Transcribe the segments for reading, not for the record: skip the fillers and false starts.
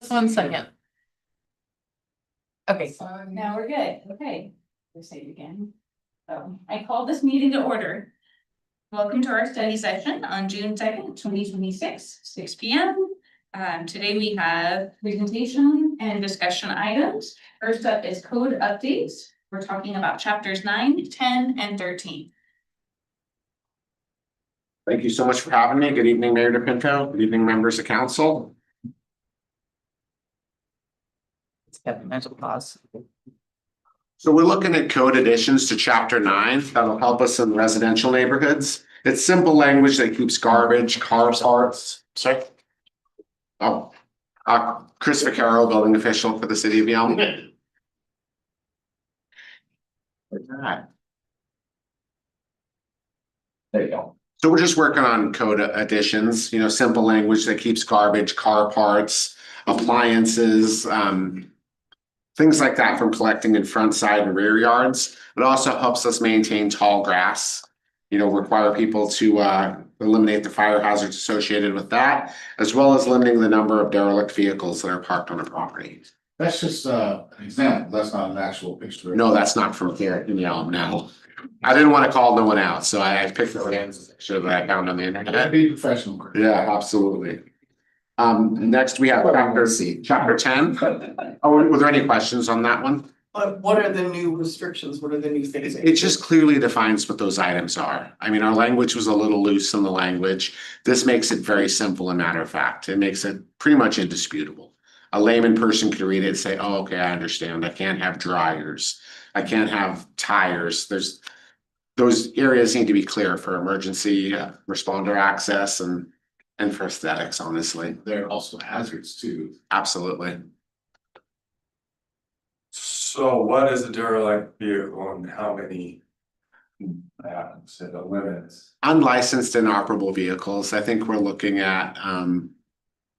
1 second. Okay, So now we're good. Okay, we'll say it again. So I call this meeting to order. Welcome to our study session on June 2nd, 2026, 6 p.m. Today we have presentation and discussion items. First up is code updates. We're talking about chapters 9, 10, and 13. Thank you so much for having me. Good evening, Mayor DePinto. Good evening, members of council. have a mental pause. So we're looking at code additions to chapter 9 that'll help us in residential neighborhoods. It's simple language that keeps garbage, car parts. Sorry. Oh, Chris Vaccaro, building official for the city of Yelm. There you go. So we're just working on code additions, simple language that keeps garbage, car parts, appliances, things like that from collecting in front, side, and rear yards. It also helps us maintain tall grass, require people to eliminate the fire hazards associated with that, as well as limiting the number of derelict vehicles that are parked on a property. That's just an example, that's not an actual picture. No, that's not from here in Yelm, no. I didn't want to call no one out, so I picked the picture that I found on the internet. Be professional. Yeah, absolutely. Next we have chapter 10. Oh, were there any questions on that one? What are the new restrictions? What are the new things? It just clearly defines what those items are. I mean, our language was a little loose in the language. This makes it very simple and matter of fact. It makes it pretty much indisputable. A layman person could read it and say, oh, okay, I understand. I can't have dryers. I can't have tires. Those areas need to be clear for emergency responder access and for aesthetics, honestly. There are also hazards too. Absolutely. So what is a derelict vehicle and how many? Say the limits. Unlicensed inoperable vehicles. I think we're looking at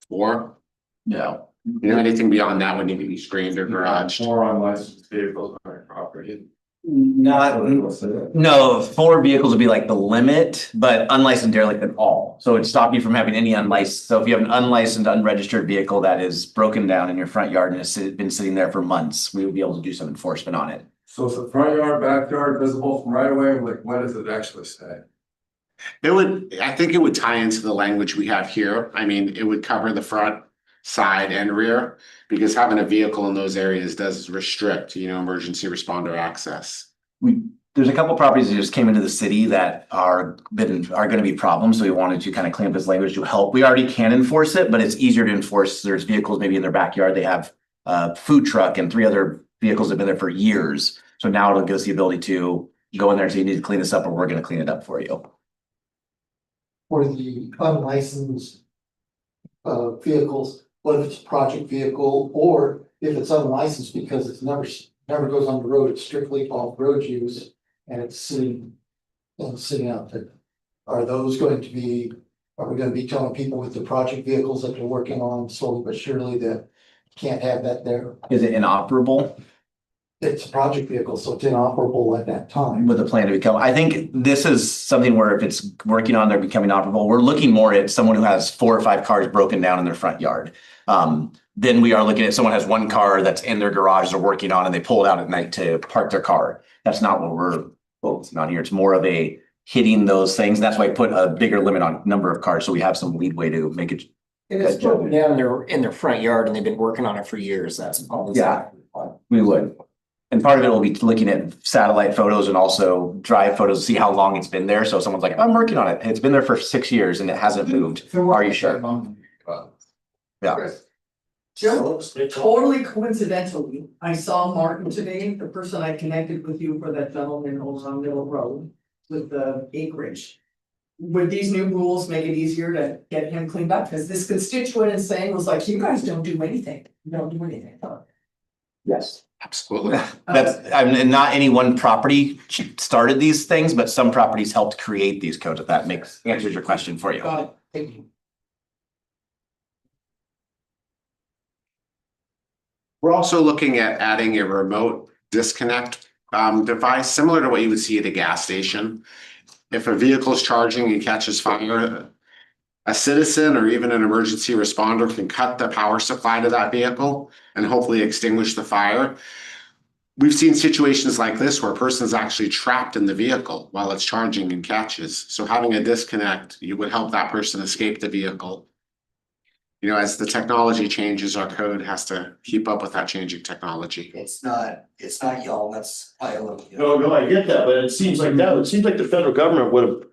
4. Yeah. Anything beyond that would need to be screened or garaged. More unlicensed vehicles on our property. No, 4 vehicles would be like the limit, but unlicensed derelict at all. So it'd stop you from having any unlicensed. So if you have an unlicensed, unregistered vehicle that is broken down in your front yard and has been sitting there for months, we would be able to do some enforcement on it. So it's the front yard, backyard, visible from right away, like what does it actually say? I think it would tie into the language we have here. I mean, it would cover the front, side, and rear, because having a vehicle in those areas does restrict, emergency responder access. There's a couple properties that just came into the city that are going to be problems. So we wanted to kind of clean up this language to help. We already can enforce it, but it's easier to enforce. There's vehicles maybe in their backyard. They have a food truck and 3 other vehicles that have been there for years. So now it'll give us the ability to go in there and say, you need to clean this up, or we're going to clean it up for you. For the unlicensed vehicles, what if it's a project vehicle, or if it's unlicensed because it's never goes on the road, it's strictly off-road use and it's sitting out there. Are we going to be telling people with the project vehicles that they're working on slowly but surely that can't have that there? Is it inoperable? It's a project vehicle, so it's inoperable at that time. With a plan to become, I think this is something where if it's working on, they're becoming operable. We're looking more at someone who has 4 or 5 cars broken down in their front yard. Then we are looking at someone has 1 car that's in their garage they're working on and they pull it out at night to park their car. That's not what it's not here. It's more of a hitting those things. That's why I put a bigger limit on number of cars. So we have some leadway to make it. If it's broken down in their front yard and they've been working on it for years, that's always. Yeah, we would. And part of it will be looking at satellite photos and also drive photos to see how long it's been there. So if someone's like, I'm working on it. It's been there for 6 years and it hasn't moved. Are you sure? Yeah. Joe, totally coincidentally, I saw Martin today, the person I connected with you for that gentleman over on Middle Road with the acreage. Would these new rules make it easier to get him cleaned up? Because this constituent is saying was like, you guys don't do anything. You don't do anything. Yes. Absolutely. And not any one property started these things, but some properties helped create these codes. If that answers your question for you. Got it. Thank you. We're also looking at adding a remote disconnect device, similar to what you would see at a gas station. If a vehicle is charging and catches fire, a citizen or even an emergency responder can cut the power supply to that vehicle and hopefully extinguish the fire. We've seen situations like this where a person is actually trapped in the vehicle while it's charging and catches. So having a disconnect, you would help that person escape the vehicle. You know, as the technology changes, our code has to keep up with that changing technology. It's not Yelm, that's Iowa. No, I get that, but it seems like the federal government would have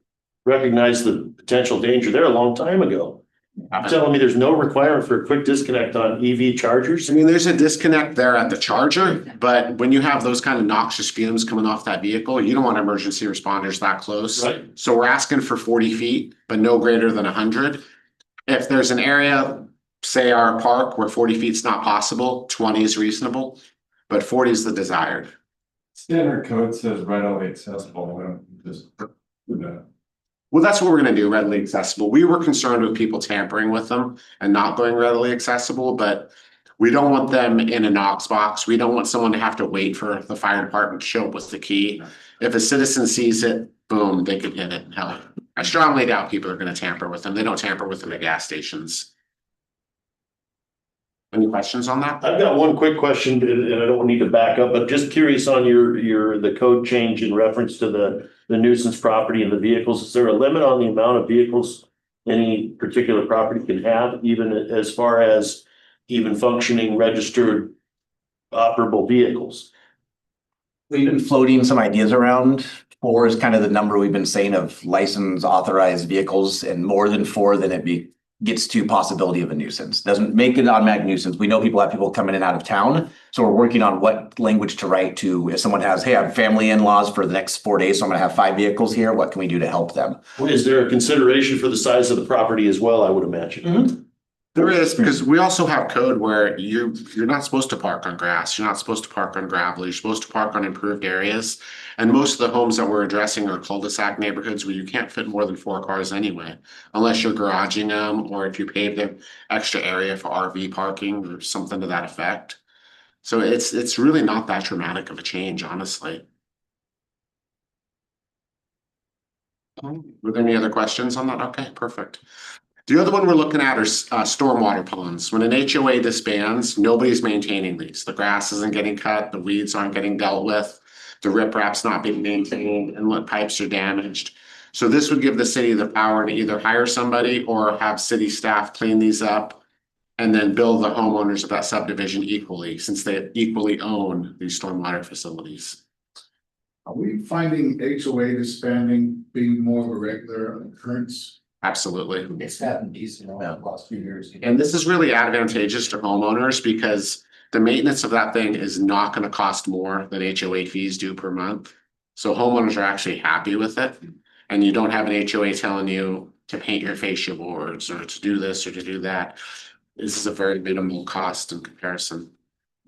recognized the potential danger there a long time ago. You're telling me there's no requirement for a quick disconnect on EV chargers? I mean, there's a disconnect there at the charger, but when you have those kind of noxious fumes coming off that vehicle, you don't want emergency responders that close. Right. So we're asking for 40 feet, but no greater than 100. If there's an area, say our park, where 40 feet is not possible, 20 is reasonable, but 40 is the desired. Standard code says readily accessible, and just do that. Well, that's what we're gonna do, readily accessible. We were concerned with people tampering with them and not going readily accessible, but we don't want them in a Knox box. We don't want someone to have to wait for the fire department to show up with the key. If a citizen sees it, boom, they can hit it. Hell, I strongly doubt people are gonna tamper with them. They don't tamper with them at gas stations. Any questions on that? I've got one quick question, and I don't need to back up, but just curious on the code change in reference to the nuisance property and the vehicles. Is there a limit on the amount of vehicles any particular property can have, even as far as even functioning registered operable vehicles? We've been floating some ideas around. 4 is kind of the number we've been saying of licensed authorized vehicles, and more than 4, then gets to possibility of a nuisance. Doesn't make it an automatic nuisance. We know people have people coming in and out of town. So we're working on what language to write to if someone has, hey, I have family in-laws for the next 4 days, so I'm gonna have 5 vehicles here. What can we do to help them? Is there a consideration for the size of the property as well, I would imagine? There is, because we also have code where you're not supposed to park on grass, you're not supposed to park on gravel, you're supposed to park on improved areas. And most of the homes that we're addressing are cul-de-sac neighborhoods where you can't fit more than 4 cars anyway. Unless you're garaging them, or if you pave the extra area for RV parking or something to that effect. So it's really not that dramatic of a change, honestly. Were there any other questions on that? Okay, perfect. The other one we're looking at are stormwater ponds. When an HOA disbands, nobody's maintaining these. The grass isn't getting cut, the weeds aren't getting dealt with, the riprap's not being maintained, inlet pipes are damaged. So this would give the city the power to either hire somebody or have city staff clean these up and then bill the homeowners of that subdivision equally, since they equally own these stormwater facilities. Are we finding HOA disbanding being more of a regular occurrence? Absolutely. It's happened decent over the last few years. And this is really advantageous to homeowners because the maintenance of that thing is not gonna cost more than HOA fees do per month. So homeowners are actually happy with it. And you don't have an HOA telling you to paint your fascia boards or to do this or to do that. This is a very minimal cost in comparison.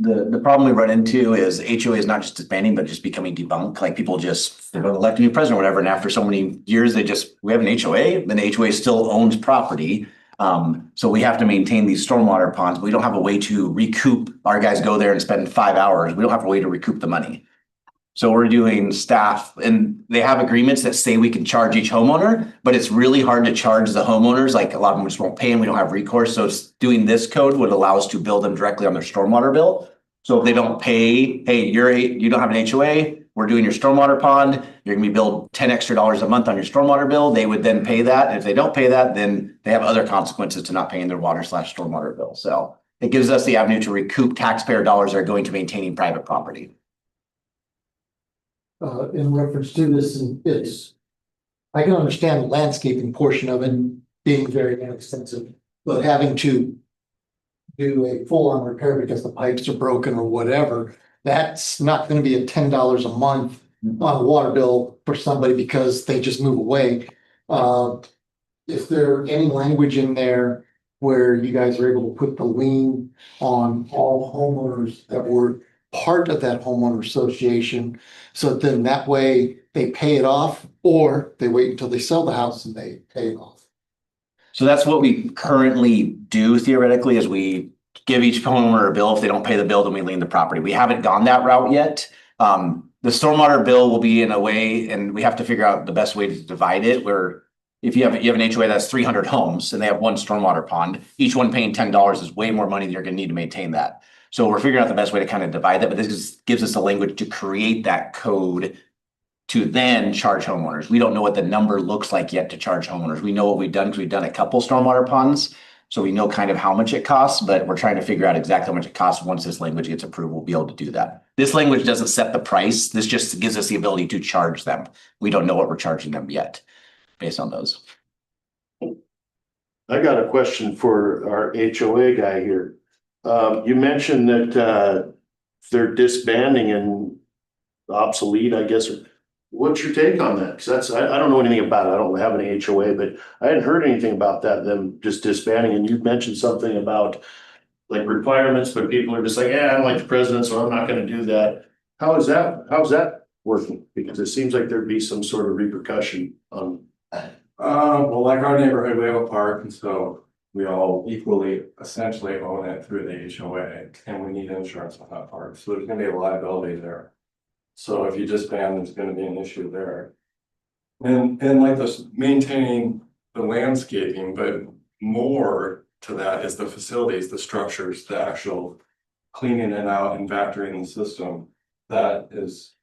The problem we run into is HOA is not just disbanding, but just becoming debunked. Like people just, they don't elect a new president or whatever. And after so many years, we have an HOA, then the HOA still owns property. So we have to maintain these stormwater ponds. But we don't have a way to recoup. Our guys go there and spend 5 hours. We don't have a way to recoup the money. So we're doing staff, and they have agreements that say we can charge each homeowner, but it's really hard to charge the homeowners. Like a lot of them just won't pay and we don't have recourse. So doing this code would allow us to bill them directly on their stormwater bill. So if they don't pay, hey, you don't have an HOA, we're doing your stormwater pond, you're gonna be billed $10 extra a month on your stormwater bill. They would then pay that. And if they don't pay that, then they have other consequences to not paying their water/stormwater bill. So it gives us the avenue to recoup taxpayer dollars that are going to maintaining private property. In reference to this, I can understand the landscaping portion of it being very inexpensive, but having to do a full-on repair because the pipes are broken or whatever, that's not gonna be a $10 a month on a water bill for somebody because they just move away. Is there any language in there where you guys are able to put the lien on all homeowners that were part of that homeowner association? So then that way they pay it off, or they wait until they sell the house and they pay it off. So that's what we currently do theoretically, is we give each homeowner a bill. If they don't pay the bill, then we lien the property. We haven't gone that route yet. The stormwater bill will be in a way, and we have to figure out the best way to divide it, where If you have an HOA that's 300 homes and they have one stormwater pond, each one paying $10 is way more money than you're gonna need to maintain that. So we're figuring out the best way to kind of divide that, but gives us the language to create that code to then charge homeowners. We don't know what the number looks like yet to charge homeowners. We know what we've done because we've done a couple stormwater ponds. So we know kind of how much it costs, but we're trying to figure out exactly how much it costs. Once this language gets approved, we'll be able to do that. This language doesn't set the price. This just gives us the ability to charge them. We don't know what we're charging them yet based on those. I got a question for our HOA guy here. You mentioned that they're disbanding and obsolete, I guess. What's your take on that? Cause that's, I don't know anything about it. I don't have an HOA, but I hadn't heard anything about that, them just disbanding. And you mentioned something about like requirements, but people are just like, yeah, I'm like the president, so I'm not gonna do that. How's that working? Because it seems like there'd be some sort of repercussion on. Well, like our neighborhood, we have a park, and so we all equally essentially own it through the HOA, and we need insurance on that park, so there's gonna be a liability there. So if you disband, there's gonna be an issue there. And like this, maintaining the landscaping, but more to that is the facilities, the structures, the actual cleaning it out and factoring the system. That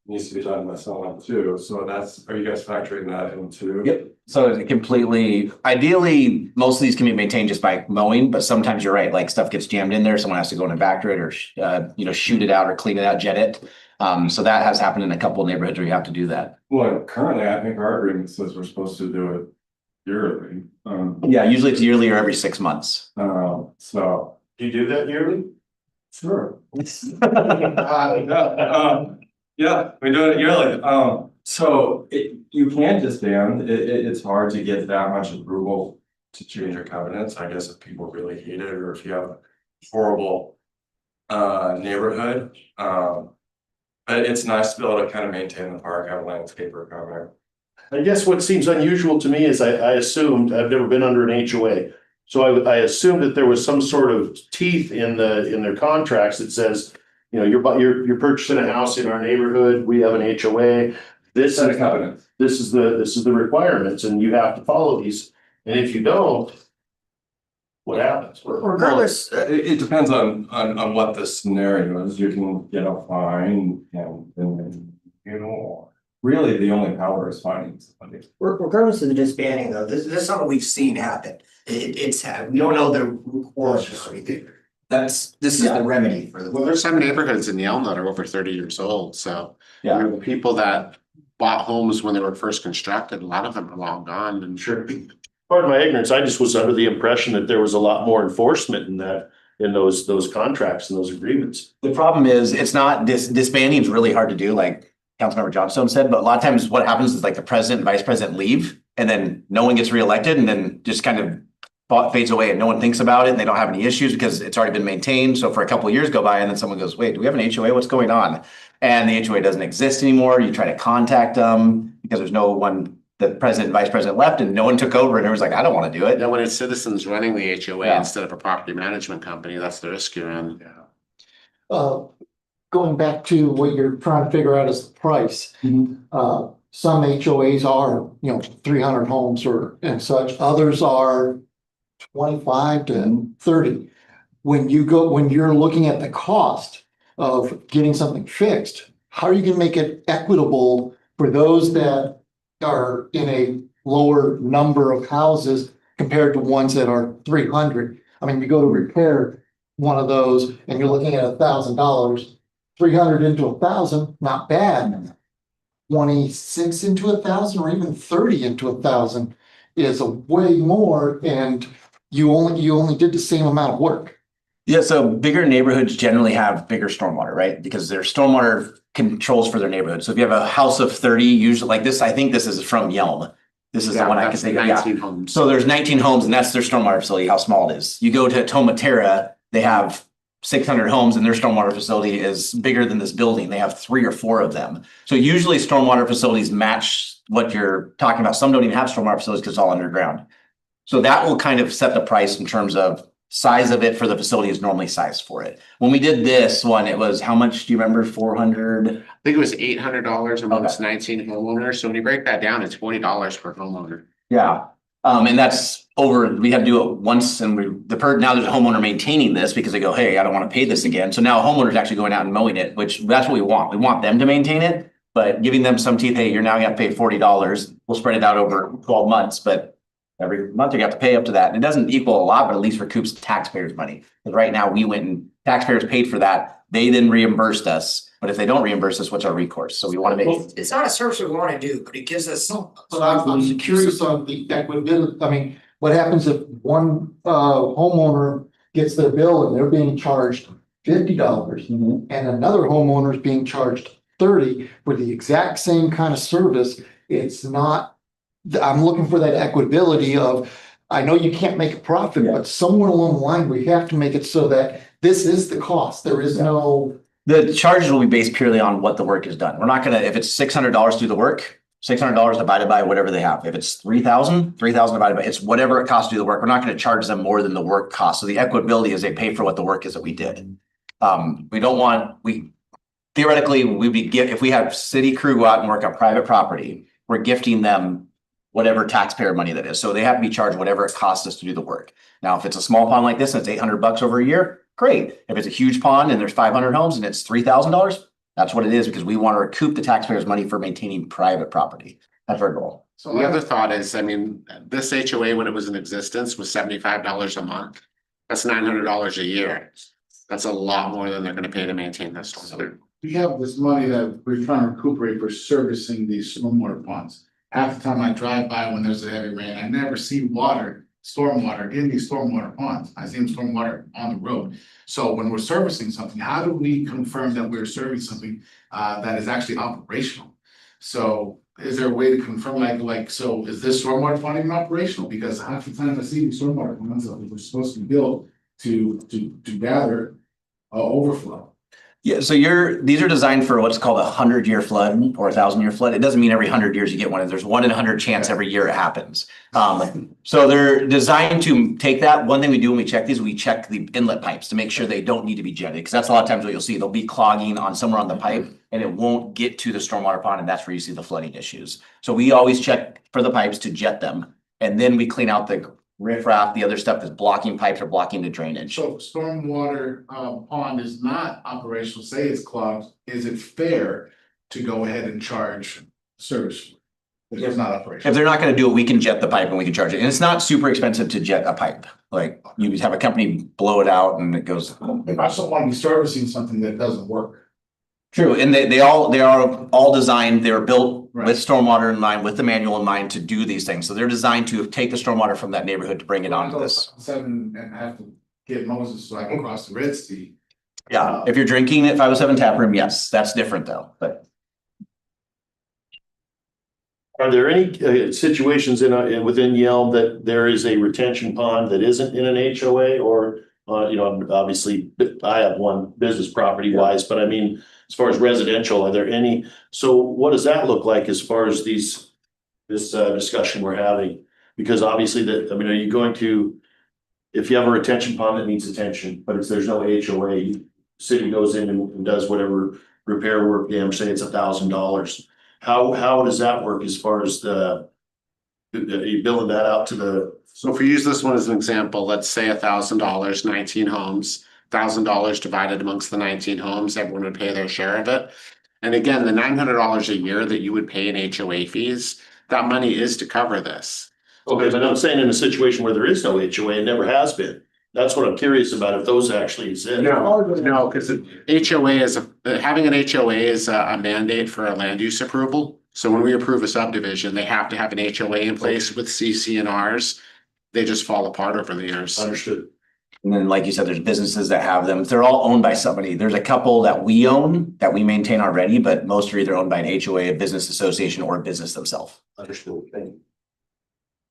needs to be done by someone too. So are you guys factoring that into? Yep. So it completely, ideally, most of these can be maintained just by mowing, but sometimes you're right, like stuff gets jammed in there. Someone has to go in and factor it or, shoot it out or clean it out, jet it. So that has happened in a couple of neighborhoods where you have to do that. Well, currently, I think our agreement says we're supposed to do it yearly. Yeah, usually it's yearly or every 6 months. So. Do you do that yearly? Sure. Yeah, we do it yearly. So you can disband. It's hard to get that much approval to change your covenants. I guess if people really hate it or if you have a horrible neighborhood. But it's nice to be able to kind of maintain the park, have a landscaper come there. I guess what seems unusual to me is I assumed, I've never been under an HOA. So I assumed that there was some sort of teeth in their contracts that says, you're purchasing a house in our neighborhood, we have an HOA. This Set of covenants. is the requirements and you have to follow these. And if you don't, what happens? Regardless, It depends on what the scenario is. You can get a fine and really the only power is fining somebody. Regardless of the disbanding though, this is something we've seen happen. We don't know the root cause or anything. This is the remedy for the. Well, there's some neighborhoods in Yelm that are over 30 years old, so. Yeah. The people that bought homes when they were first constructed, a lot of them are long gone and Sure. Part of my ignorance, I just was under the impression that there was a lot more enforcement in those contracts and those agreements. The problem is it's not disbanding is really hard to do, like Councilmember Johnstone said, but a lot of times what happens is like the president and vice president leave and then no one gets reelected and then just kind of fades away and no one thinks about it and they don't have any issues because it's already been maintained. So for a couple of years go by and then someone goes, wait, do we have an HOA? What's going on? And the HOA doesn't exist anymore. You try to contact them because there's no one, the president and vice president left and no one took over and everyone's like, I don't want to do it. yeah, when it's citizens running the HOA Yeah. instead of a property management company, that's the risk you're in. Yeah. Going back to what you're trying to figure out is the price. Some HOAs are, 300 homes and such, others are 25 to 30. When you're looking at the cost of getting something fixed, how are you gonna make it equitable for those that are in a lower number of houses compared to ones that are 300? I mean, you go to repair one of those and you're looking at $1,000, 300 into 1,000, not bad. 26 into 1,000 or even 30 into 1,000 is a way more and you only did the same amount of work. Yeah, so bigger neighborhoods generally have bigger stormwater, right? Because there's stormwater controls for their neighborhood. So if you have a house of 30, usually like this, I think this is from Yelm. This is the one I can think of. 19 Yeah. homes. So there's 19 homes and that's their stormwater facility, how small it is. You go to Tomaterra, they have 600 homes and their stormwater facility is bigger than this building. They have 3 or 4 of them. So usually stormwater facilities match what you're talking about. Some don't even have stormwater facilities because it's all underground. So that will kind of set the price in terms of size of it for the facility is normally sized for it. When we did this one, it was how much do you remember? 400? I think it was $800 amongst 19 homeowners. So when you break that down, it's $40 per homeowner. Yeah. And that's over, we had to do it once and now there's a homeowner maintaining this because they go, hey, I don't want to pay this again. So now a homeowner's actually going out and mowing it, which that's what we want. We want them to maintain it, but giving them some teeth, hey, you're now gonna have to pay $40. We'll spread it out over 12 months, but every month you have to pay up to that. And it doesn't equal a lot, but at least recoups taxpayers' money. Because right now we went and taxpayers paid for that. They then reimbursed us. But if they don't reimburse us, what's our recourse? So we want to make. It's not a service we wanna do, but it gives us. But I'm curious on the equitability. I mean, what happens if one homeowner gets their bill and they're being charged $50 and another homeowner is being charged $30 for the exact same kind of service? It's not, I'm looking for that equitability of, I know you can't make a profit, but somewhere along the line, we have to make it so that this is the cost. There is no. The charges will be based purely on what the work is done. We're not gonna, if it's $600 to do the work, $600 divided by whatever they have. If it's 3,000 divided by, it's whatever it costs to do the work. We're not gonna charge them more than the work costs. So the equitability is they pay for what the work is that we did. We don't want, theoretically, if we have city crew go out and work on private property, we're gifting them whatever taxpayer money that is. So they have to be charged whatever it costs us to do the work. Now, if it's a small pond like this and it's $800 over a year, great. If it's a huge pond and there's 500 homes and it's $3,000, that's what it is, because we want to recoup the taxpayers' money for maintaining private property. That's our goal. So the other thought is, I mean, this HOA, when it was in existence, was $75 a month. That's $900 a year. That's a lot more than they're gonna pay to maintain this. We have this money that we're trying to recuperate for servicing these stormwater ponds. Half the time I drive by when there's a heavy rain, I never see water, stormwater in these stormwater ponds. I see stormwater on the road. So when we're servicing something, how do we confirm that we're serving something that is actually operational? So is there a way to confirm so is this stormwater pond even operational? Because half the time I see these stormwater ponds that we're supposed to build to gather overflow. Yeah, so these are designed for what's called 100-year flood or 1,000-year flood. It doesn't mean every 100 years you get one. There's 1 in 100 chance every year it happens. So they're designed to take that. One thing we do when we check these, we check the inlet pipes to make sure they don't need to be jetted. Because that's a lot of times what you'll see. They'll be clogging on somewhere on the pipe and it won't get to the stormwater pond, and that's where you see the flooding issues. So we always check for the pipes to jet them. And then we clean out the riffraff, the other stuff that's blocking pipes or blocking the drainage. So stormwater pond is not operational, say it's clogged, is it fair to go ahead and charge service? If it's not operational. If they're not gonna do it, we can jet the pipe and we can charge it. And it's not super expensive to jet a pipe. Like you have a company blow it out and it goes. I just don't want to be servicing something that doesn't work. True, and they are all designed, they were built Right. with stormwater in mind, with the manual in mind to do these things. So they're designed to take the stormwater from that neighborhood to bring it onto this. Seven and have to get Moses so I can cross the Red Sea. Yeah, if you're drinking at 507 tap room, yes, that's different though, but. Are there any situations within Yelm that there is a retention pond that isn't in an HOA or, obviously I have one business property wise, but I mean, as far as residential, are there any? So what does that look like as far as this discussion we're having? Because obviously are you going to, if you have a retention pond that needs attention, but if there's no HOA, city goes in and does whatever repair work, say it's $1,000. How does that work as far as are you billing that out to the? So if we use this one as an example, let's say $1,000, 19 homes, $1,000 divided amongst the 19 homes, everyone would pay their share of it. And again, the $900 a year that you would pay in HOA fees, that money is to cover this. Okay, but I'm saying in a situation where there is no HOA, it never has been. That's what I'm curious about, if those actually exist. No, because having an HOA is a mandate for a land use approval. So when we approve a subdivision, they have to have an HOA in place with CC&Rs. They just fall apart over the years. Understood. And then, like you said, there's businesses that have them. They're all owned by somebody. There's a couple that we own that we maintain already, but most are either owned by an HOA, a business association, or a business themselves. Understood. Thank you.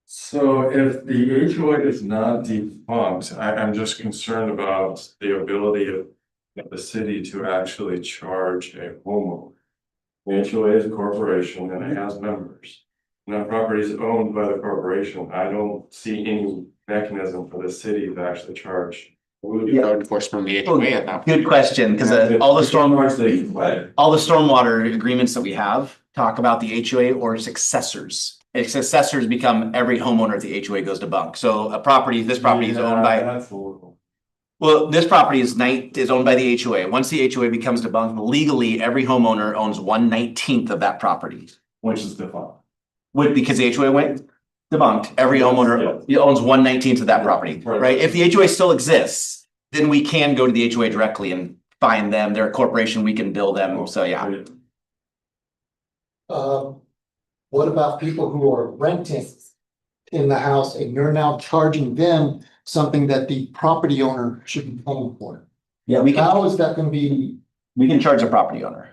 So if the HOA is not defunct, I'm just concerned about the ability of the city to actually charge a homeowner. The HOA is a corporation and it has members. And that property is owned by the corporation. I don't see any mechanism for the city to actually charge. We would do code enforcement on the HOA at that point. Good question, because all the stormwater agreements that we have talk about the HOA or its successors. its assessors become every homeowner if the HOA goes to bunk. So this property is owned by. That's a little. Well, this property is owned by the HOA. Once the HOA becomes debunked, legally, every homeowner owns 1/19 of that property. Which is defunct. Because the HOA went debunked, every homeowner owns 1/19 of that property, right? If the HOA still exists, then we can go to the HOA directly and fine them. They're a corporation, we can bill them, so yeah. What about people who are renting in the house and you're now charging them something that the property owner should be paying for? Yeah, How is that gonna be? we can charge the property owner.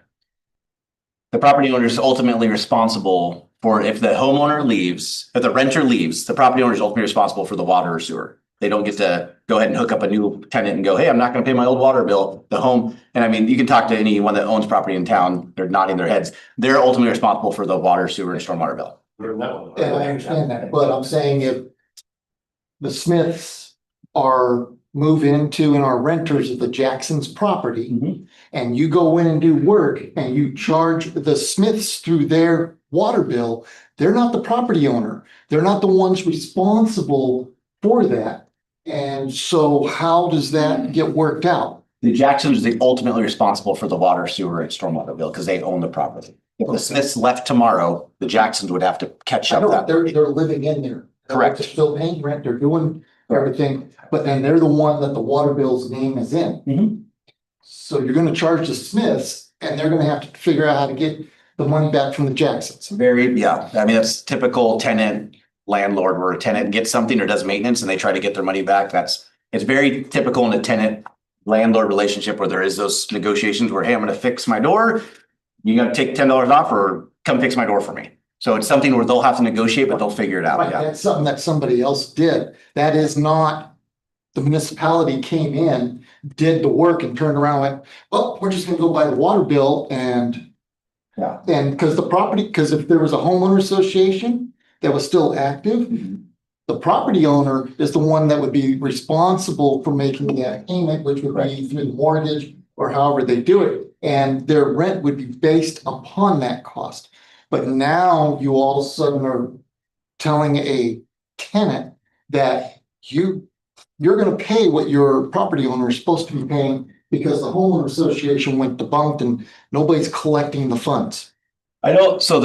The property owner is ultimately responsible for if the homeowner leaves, if the renter leaves, the property owner is ultimately responsible for the water or sewer. They don't get to go ahead and hook up a new tenant and go, hey, I'm not gonna pay my old water bill, the home. And I mean, you can talk to anyone that owns property in town, they're nodding their heads. They're ultimately responsible for the water, sewer and stormwater bill. And I understand that, but I'm saying if the Smiths are move into and are renters of the Jackson's property, and you go in and do work and you charge the Smiths through their water bill, they're not the property owner. They're not the ones responsible for that. And so how does that get worked out? The Jacksons are ultimately responsible for the water, sewer and stormwater bill because they own the property. If the Smiths left tomorrow, the Jacksons would have to catch I up know that. they're living in there. Correct. They're still paying rent, they're doing everything, but then they're the one that the water bill's name is in. So you're gonna charge the Smiths and they're gonna have to figure out how to get the money back from the Jacksons. Yeah, I mean, that's typical tenant landlord where a tenant gets something or does maintenance and they try to get their money back. It's very typical in a tenant landlord relationship where there is those negotiations where, hey, I'm gonna fix my door. You gotta take $10 off or come fix my door for me. So it's something where they'll have to negotiate, but they'll figure it out. Right, Yeah. that's something that somebody else did. That is not, the municipality came in, did the work and turned around and went, oh, we're just gonna go by the water bill and. Yeah. And because if there was a homeowner association that was still active, the property owner is the one that would be responsible for making that payment, which would be through the mortgage or however they do it. And their rent would be based upon that cost. But now you all of a sudden are telling a tenant that you're gonna pay what your property owner is supposed to be paying because the homeowner association went debunked and nobody's collecting the funds. I know, so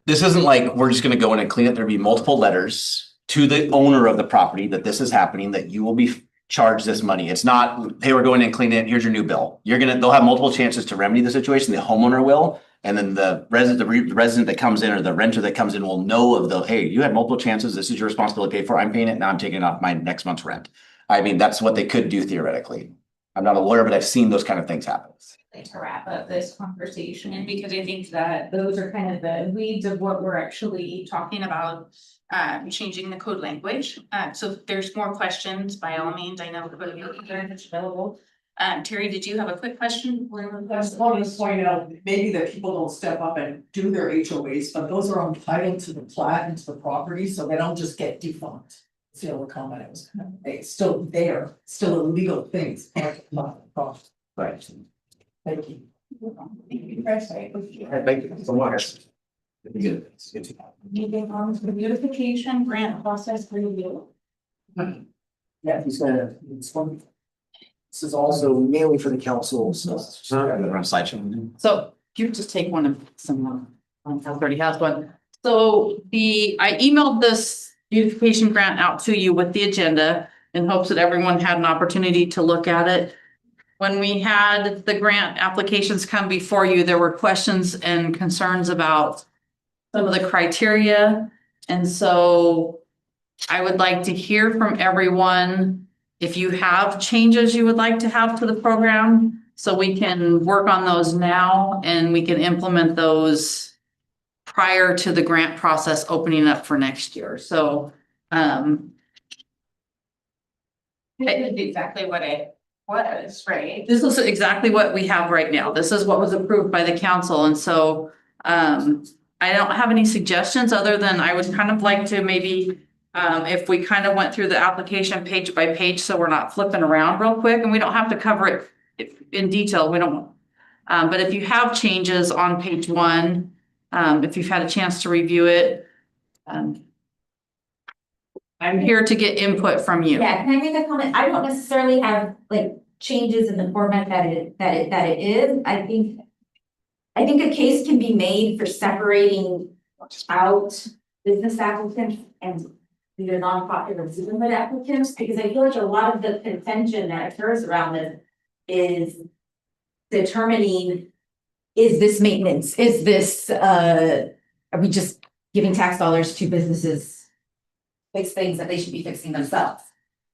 this isn't like, we're just gonna go in and clean it. There'll be multiple letters to the owner of the property that this is happening, that you will be charged this money. It's not, hey, we're going in and cleaning it, here's your new bill. They'll have multiple chances to remedy the situation, the homeowner will. And then the resident that comes in or the renter that comes in will know of hey, you had multiple chances, this is your responsibility to pay for, I'm paying it, now I'm taking it off my next month's rent. I mean, that's what they could do theoretically. I'm not a lawyer, but I've seen those kind of things happen. Like to wrap up this conversation, because I think that those are kind of the weeds of what we're actually talking about. Changing the code language. So if there's more questions, by all means, I know everybody is available. Terry, did you have a quick question? I just wanted to point out, maybe that people don't step up and do their HOAs, but those are entitled to the plat and to the property, so they don't just get defunct. It's the only comment I was kind of, it's still there, still a legal thing, it's part of the process. Right. Thank you. Thank you, Chris. Thank you so much. Moving on to the beautification grant process review. Yeah, he's gonna, it's one. This is also mainly for the council, so. We're on slideshow. So you just take one of someone, already has one. So I emailed this beautification grant out to you with the agenda in hopes that everyone had an opportunity to look at it. When we had the grant applications come before you, there were questions and concerns about some of the criteria. And so I would like to hear from everyone if you have changes you would like to have to the program, so we can work on those now and we can implement those prior to the grant process opening up for next year. So, Exactly what it was, right? this is exactly what we have right now. This is what was approved by the council. And so, I don't have any suggestions other than I would kind of like to maybe, if we kind of went through the application page by page, so we're not flipping around real quick, and we don't have to cover it in detail, we don't. But if you have changes on page 1, if you've had a chance to review it, I'm here to get input from you. Yeah, can I make a comment? I don't necessarily have like changes in the format that it is. I think a case can be made for separating out business applicants and either nonprofit or legitimate applicants, because I feel like a lot of the contention that occurs around this is determining, is this maintenance? Is this, are we just giving tax dollars to businesses fix things that they should be fixing themselves?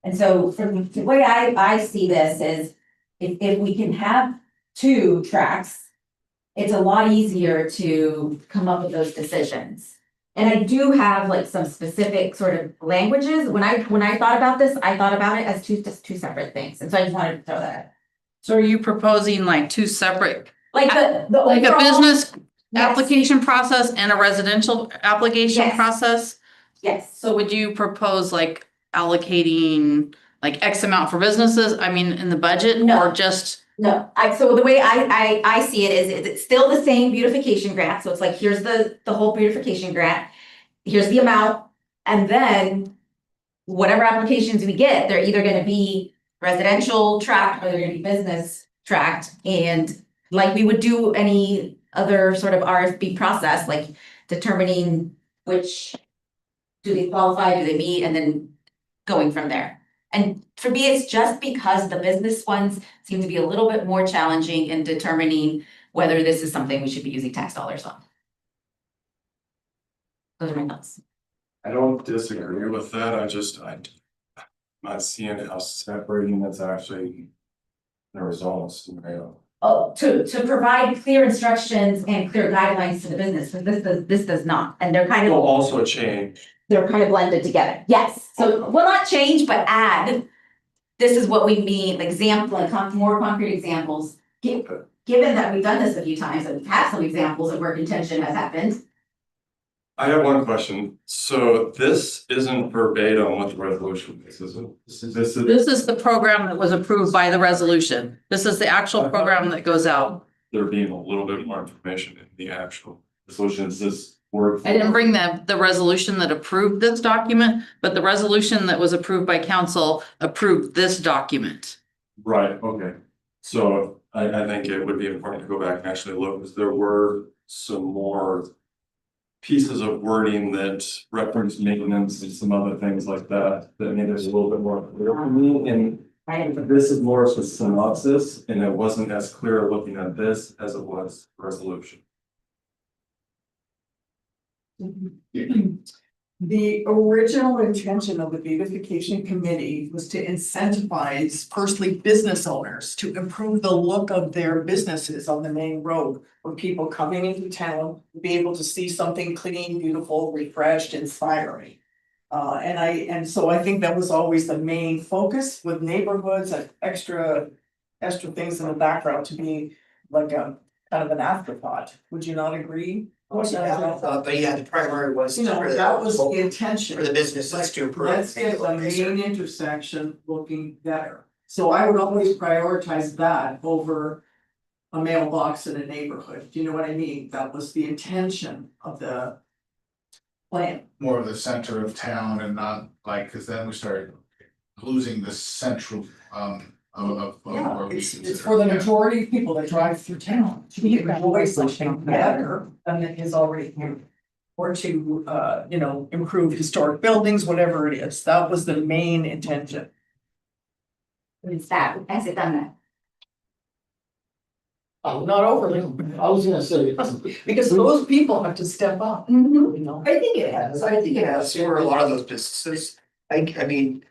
And so from the way I see this is if we can have 2 tracks, it's a lot easier to come up with those decisions. And I do have like some specific sort of languages. When I thought about this, I thought about it as two separate things. And so I just wanted to throw that. So are you proposing like 2 separate, Like the like a overall- business Yes. application process and a residential application Yes. process? Yes. So would you propose like allocating like X amount for businesses, I mean, in the budget, No. or just? No, so the way I see it is it's still the same beautification grant, so it's like, here's the whole beautification grant. Here's the amount, and then whatever applications we get, they're either gonna be residential tract or they're gonna be business tract. And like we would do any other sort of RFP process, like determining which do they qualify, do they meet, and then going from there. And for me, it's just because the business ones seem to be a little bit more challenging in determining whether this is something we should be using tax dollars on. Those are my thoughts. I don't disagree with that, I'm not seeing how separating that's actually the results, you know. Oh, to provide clear instructions and clear guidelines to the business, but this does not, and they're kind Will of, also change. they're kind of blended together. Yes, so will not change, but add. This is what we mean, example, like more concrete examples. Given that we've done this a few times and we've had some examples of where contention has happened. I have one question, so this isn't verbatim what the resolution is it? This is. This is the program that was approved by the resolution. This is the actual program that goes out. There being a little bit more information in the actual resolution, is this word? I didn't bring the resolution that approved this document, but the resolution that was approved by council approved this document. Right, okay, so I think it would be important to go back and actually look, because there were some more pieces of wording that reference maintenance and some other things like that, that made it a little bit more clear for me, and this is more of a synopsis, and it wasn't as clear looking at this as it was resolution. The original intention of the beautification committee was to incentivize firstly business owners to improve the look of their businesses on the main road. For people coming into town, be able to see something clean, beautiful, refreshed, inspiring. And so I think that was always the main focus with neighborhoods and extra things in the background to be like a kind of an afterthought. Would you not agree? But yeah, the primary was. You know, for the- that was the intention. For the businesses to improve. Let's get the main intersection looking better. So I would always prioritize that over a mailbox in a neighborhood. Do you know what I mean? That was the intention of the plan. More of the center of town and not like, cause then we started losing the central, of Yeah, where we it's consider- for the yeah. majority of people that drive through town. To enjoy something better than it is already here. Or to, improve historic buildings, whatever it is. That was the main intention. It's that, has it done that? Not overly, I was gonna say. because those people have to step up, Mm-hmm. you know. I think it has, for a lot of those businesses, I mean.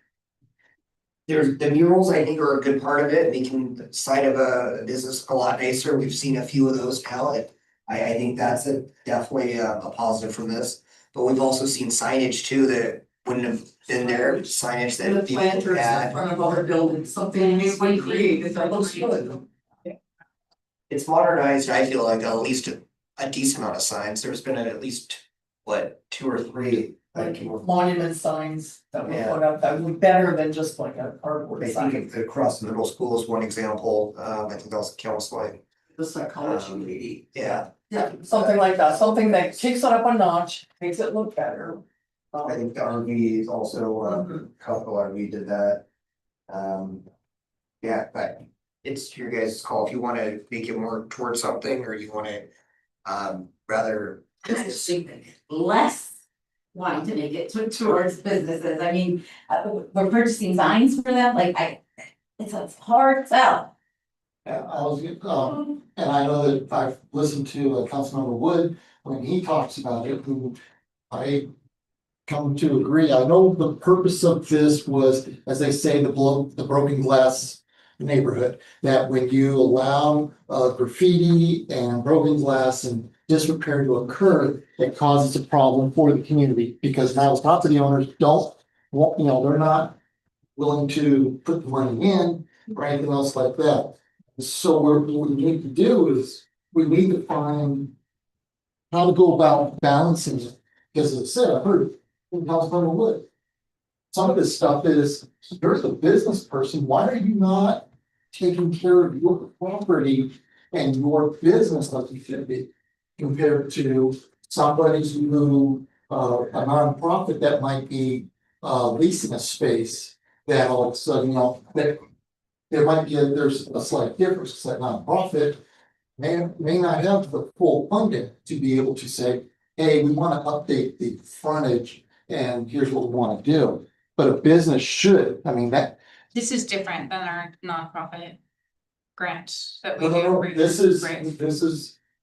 There's, the murals, I think, are a good part of it, making the side of a business a lot nicer, we've seen a few of those now, I think that's definitely a positive from this. But we've also seen signage too that wouldn't have been there, signage And the that people planters in had. front of other buildings, something we created that looks good. It's modernized, I feel like at least a decent amount of signs, there's been at least, what, 2 or 3. Like monument signs that were Yeah. put up that were better than just like a cardboard I sign. think across the middle school is one example, I think that was counseling, The psychology lady. yeah. Yeah, something like that, something that kicks it up a notch, makes it look better. I think the RV is also, couple RV did that. Yeah, but it's your guys' call if you wanna make it more towards something or you wanna, rather. Less wanting to make it towards businesses. I mean, we're purchasing signs for them, like it's a hard sell. Yeah, and I know that I've listened to Councilmember Wood when he talks about it, who I come to agree. I know the purpose of this was, as they say, the broken glass neighborhood. That when you allow graffiti and broken glass and disrepair to occur, it causes a problem for the community because now property owners don't want, they're not willing to put the money in or anything else like that. So what we need to do is we need to find how to go about balancing it. Because as I said, I've heard in Councilmember Wood, some of this stuff is, you're the business person, why are you not taking care of your property and your business like you should be? Compared to somebody who, a nonprofit that might be leasing a space that all of a sudden, that there might be there's a slight difference, because that nonprofit may not have the full funding to be able to say, hey, we want to update the frontage and here's what we want to do. But a business should, I mean, that. This is different than our nonprofit grants that we No, do. this is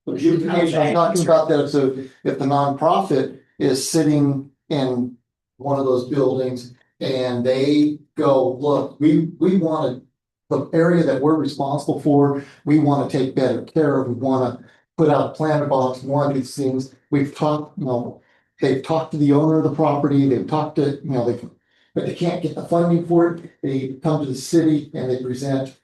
the beautification I'm talking about, that so if the nonprofit is sitting in one of those buildings and they go, look, we want the area that we're responsible for, we want to take better care of, we want to put out a planter box, one of these things. We've talked, they've talked to the owner of the property, they've talked to, but they can't get the funding for it. They come to the city and they present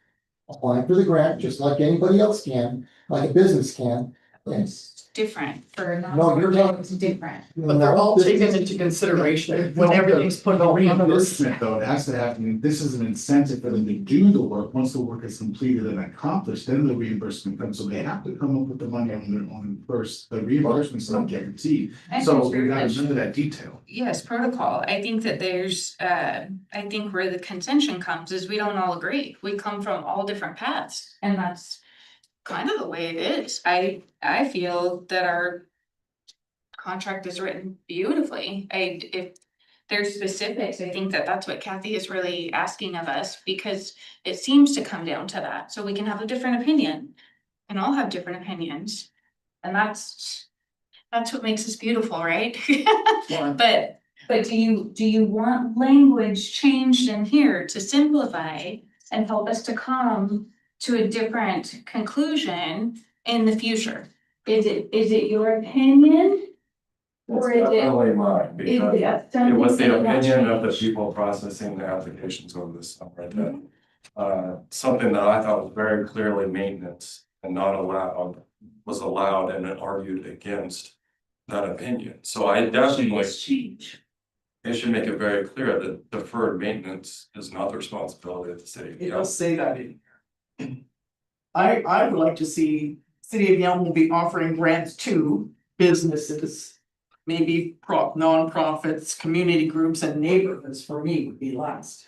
applying for the grant, just like anybody else can, like a business can. It's different for No, you're talking- it's different. But they're all taken into consideration when everything's put on numbers. Reimbursement though, it has to happen, this is an incentive for them to do the work, once the work is completed and accomplished, then the reimbursement comes, so they have to come up with the money on their own first, the reimbursement's not guaranteed. So we gotta remember that detail. Yes, protocol. I think that there's, I think where the contention comes is we don't all agree. We come from all different paths and that's kind of the way it is. I feel that our contract is written beautifully. If there's specifics, I think that that's what Kathy is really asking of us because it seems to come down to that. So we can have a different opinion and all have different opinions. And that's what makes us beautiful, right? But do you want language changed in here to simplify and help us to come to a different conclusion in the future? Is it your opinion? Or is it? Definitely mine, because it it was the opinion of the people processing the applications over the summer that. Something that I thought was very clearly maintenance and not allowed, was allowed and argued against that opinion. So I definitely. They should make it very clear that deferred maintenance is not the responsibility of the city. It does say that in here. I would like to see City of Yelm will be offering grants to businesses. Maybe nonprofits, community groups and neighborhoods for me would be last.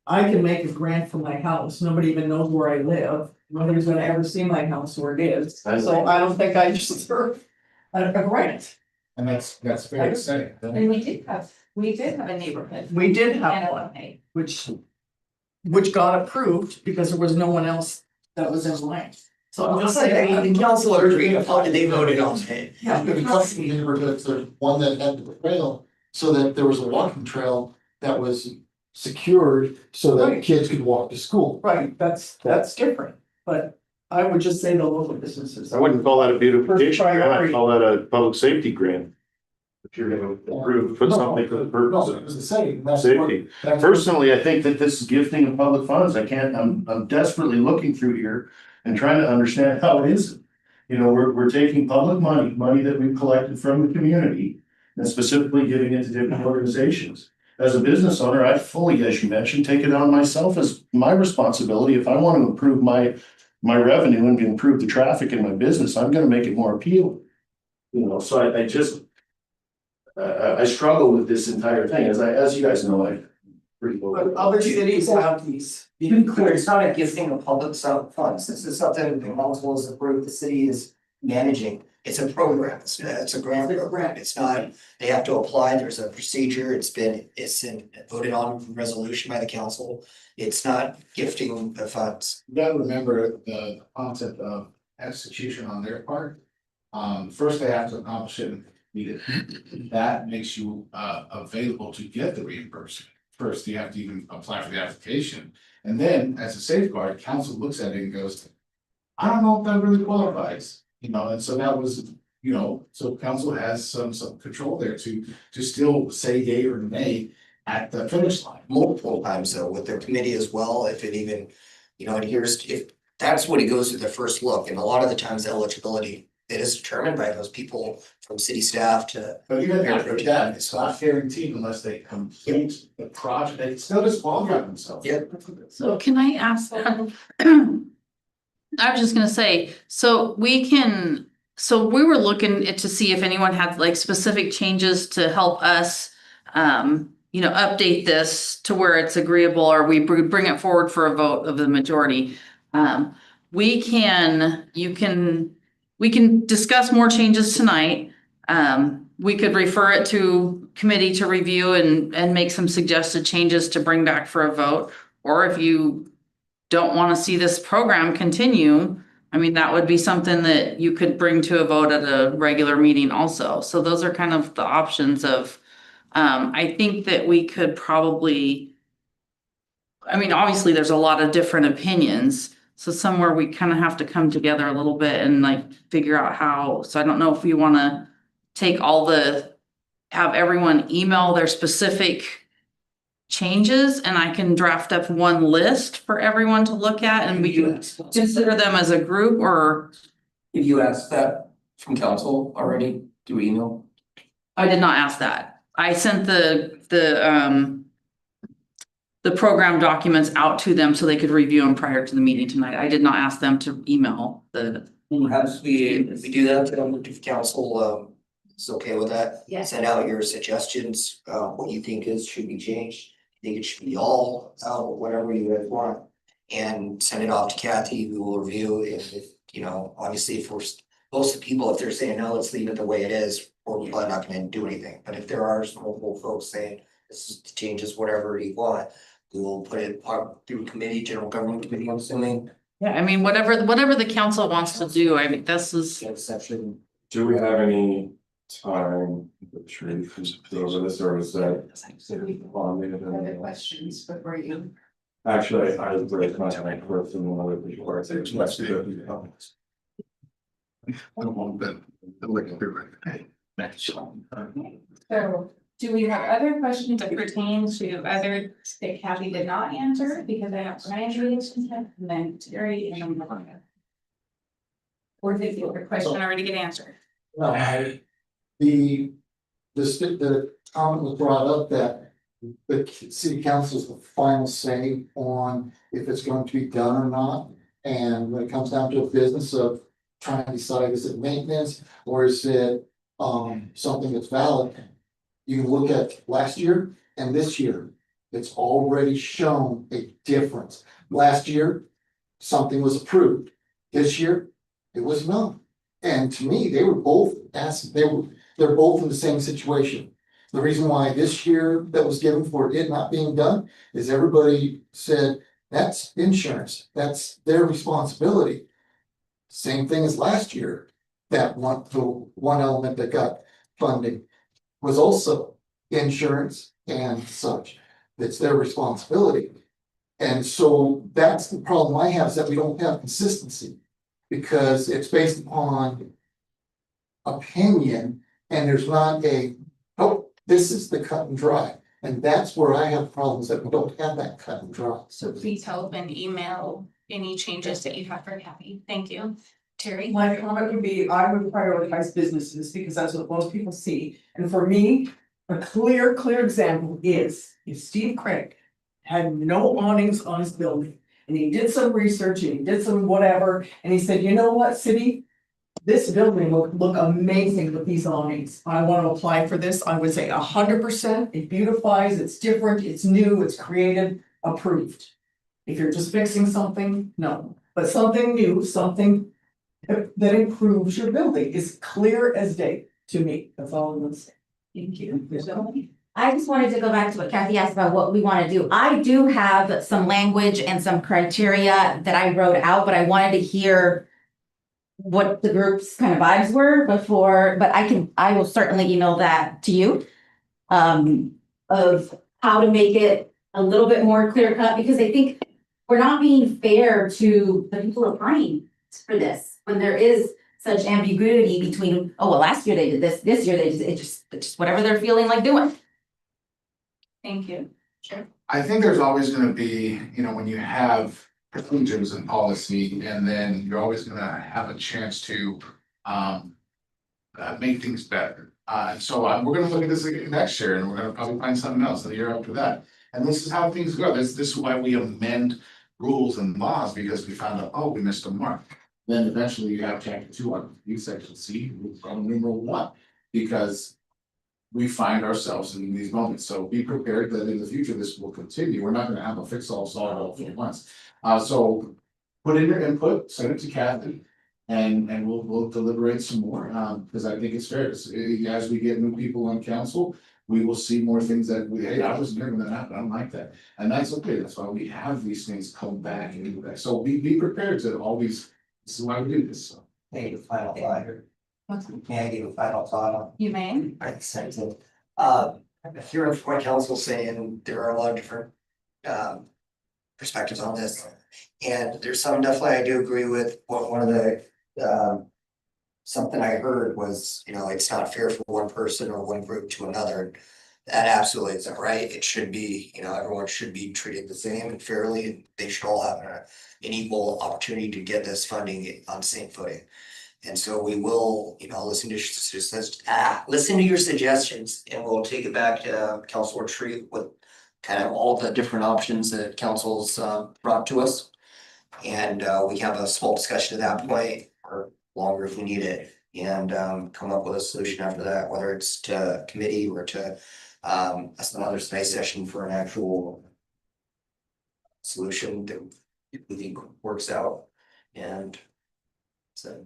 I can make a grant for my house, nobody even knows where I live, nobody's gonna ever see my house where it is, so I don't think I deserve a grant. And that's fair to say. And we did have a neighborhood. We did And have a one, way. which got approved because there was no one else that was in line. So I'm just saying. The councilors, how did they voted on it? Yeah, In a couple of neighborhoods, there's one that had the trail, so that there was a walking trail that was secured so that Right. kids could walk to school. right, that's different, but I would just say the local businesses. I wouldn't call that a beautification grant, I'd priority. call that a public safety grant. If you're gonna approve, put something for the purpose No, it of was the same. That's safety. that's- Personally, I think that this is gifting of public funds. I'm desperately looking through here and trying to understand how it is. You know, we're taking public money that we've collected from the community and specifically giving it to different organizations. As a business owner, I fully, as you mentioned, take it on myself as my responsibility. If I want to improve my revenue and improve the traffic in my business, I'm gonna make it more appealing. You know, so I just, I struggle with this entire thing, as you guys know, I. pretty well- But other cities have these. To be clear, it's not a gifting of public funds. This is something the council has approved, the city is managing. It's a program. It's a grant program. It's not, they have to apply. There's a procedure. It's been voted on resolution by the council. It's not gifting the funds. You gotta remember the concept of execution on their part. First they have to accomplish it and complete it. That makes you available to get the reimbursement. First, you have to even apply for the application. And then as a safeguard, council looks at it and goes, I don't know if that really qualifies, you know, and so that was, you know, so council has some control there to still say yay or nay at the finish line. Multiple times though with their committee as well, if it even, you know, adheres, if that's what it goes to the first look, and a lot of the times eligibility, it is determined by those people from city staff to. But even after that, it's not guaranteed unless they complete the project, they still disqualify themselves. Yep. So can I ask? I was just gonna say, so we were looking to see if anyone had like specific changes to help us. Update this to where it's agreeable, or we bring it forward for a vote of the majority. We can discuss more changes tonight. We could refer it to committee to review and make some suggested changes to bring back for a vote. Or if you don't want to see this program continue, I mean, that would be something that you could bring to a vote at a regular meeting also. So those are kind of the options of, I think that we could probably, I mean, obviously there's a lot of different opinions. So somewhere we kind of have to come together a little bit and like figure out how, so I don't know if we want to take have everyone email their specific changes and I can draft up one list for everyone to look at and we can consider them as a group, or. If you asked that from council already, do email? I did not ask that. I sent the program documents out to them so they could review them prior to the meeting tonight. I did not ask them to email the. Perhaps we do that, if council is okay with that. Yeah. Send out your suggestions, what you think should be changed. I think it should be all, whatever you guys want. And send it off to Kathy, we will review if you know, obviously if most of the people, if they're saying, no, let's leave it the way it is, we're probably not gonna do anything. But if there are multiple folks saying, this is the changes, whatever you want, we will put it through committee, general government committee, I'm assuming. Yeah, I mean, whatever the council wants to do, I mean, this is. Exception. Do we have any time, to go over this, or is that? Other questions before you. Actually, I was very content for some other people. I don't want them to look at it. So, do we have other questions that pertain to other that Kathy did not answer, because I have Ryan and then Terry and then Melania? Or did the other question already get answered? No, the comment was brought up that the city council is the final say on if it's going to be done or not. And when it comes down to a business of trying to decide, is it maintenance or is it something that's valid? You can look at last year and this year, it's already shown a difference. Last year, something was approved. This year, it was not. And to me, they were both they're both in the same situation. The reason why this year that was given for it not being done is everybody said, that's insurance, that's their responsibility. Same thing as last year, the one element that got funding was also insurance and such. It's their responsibility. And so that's the problem I have, is that we don't have consistency. Because it's based upon opinion and there's not this is the cut and dry. And that's where I have problems, that we don't have that cut and dry. So please help and email any changes that you have for Kathy. Thank you. Terry? My comment would be, I would prioritize businesses because that's what most people see. And for me, a clear example is if Steve Craig had no awnings on his building and he did some research and he did some whatever, and he said, you know what, city? This building would look amazing with these awnings. I wanna apply for this, I would say 100%. It beautifies, it's different, it's new, it's creative, approved. If you're just fixing something, no, but something new, something that improves your building is clear as day to me. That's all I'm gonna say. Thank you. I just wanted to go back to what Kathy asked about what we want to do. I do have some language and some criteria that I wrote out, but I wanted to hear what the group's kind of vibes were before, but I will certainly email that to you. Of how to make it a little bit more clear cut, because I think we're not being fair to the people applying for this, when there is such ambiguity between, oh, well, last year they did this year they did, it's just whatever they're feeling like doing. Thank you. Sure. I think there's always gonna be, when you have procedures and policy, and then you're always gonna have a chance to make things better. And so we're gonna look at this again next year, and we're gonna probably find something else the year after that. And this is how things go. This is why we amend rules and laws, because we found out, oh, we missed a mark. Then eventually you have chapter 2 on section C, on numeral 1, because we find ourselves in these moments. So be prepared that in the future, this will continue. We're not gonna have a fix all solve all at once. So put in your input, send it to Kathy, and we'll deliberate some more, because I think it's fair. As we get new people on council, we will see more things that hey, I was never gonna happen, I don't like that. And that's okay, that's why we have these things come back and do that. So be prepared to always, this is why we do this, so. Hey, the final thought. May I give a final thought on? You may. I sense it. Hearing from my council saying there are a lot of different perspectives on this. And there's some definitely I do agree with one of the something I heard was, it's not fair for one person or one group to another. That absolutely isn't right. It should be, everyone should be treated the same and fairly, and they should all have an equal opportunity to get this funding on the same footing. And so we will, listen to your suggestions, and we'll take it back to council retreat with kind of all the different options that council's brought to us. And we can have a small discussion at that point, or longer if we need it, and come up with a solution after that, whether it's to committee or to another study session for an actual solution that we think works out. And so.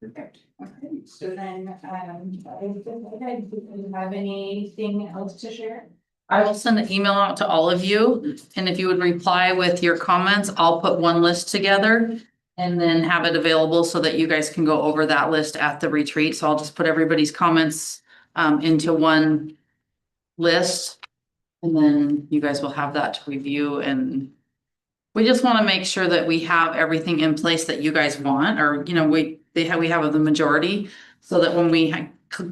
Perfect. Okay, so then, do you have anything else to share? I will send an email out to all of you, and if you would reply with your comments, I'll put one list together. And then have it available so that you guys can go over that list at the retreat. So I'll just put everybody's comments into one list. And then you guys will have that to review, and we just want to make sure that we have everything in place that you guys want, or we have the majority, so that when we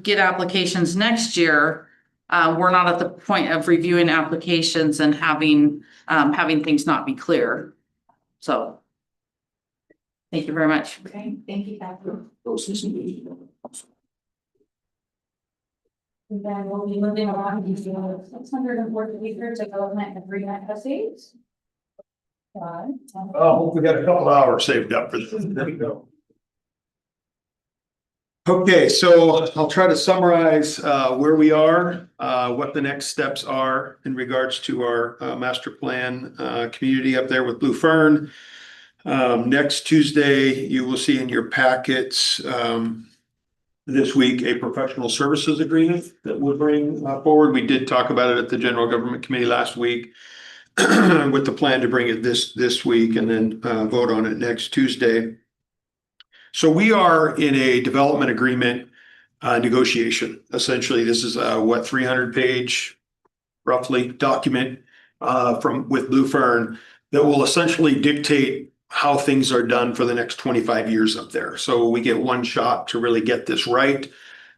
get applications next year, we're not at the point of reviewing applications and having things not be clear. So thank you very much. Okay, thank you, Catherine. And then we'll be moving along to 640 acres development agreement essays. Oh, we got a couple hours saved up for this. There we go. Okay, so I'll try to summarize where we are, what the next steps are in regards to our master plan community up there with Blue Fern. Next Tuesday, you will see in your packets this week a professional services agreement that we'll bring forward. We did talk about it at the General Government Committee last week with the plan to bring it this week and then vote on it next Tuesday. So we are in a development agreement negotiation. Essentially, this is a 300-page roughly document with Blue Fern that will essentially dictate how things are done for the next 25 years up there. So we get one shot to really get this right.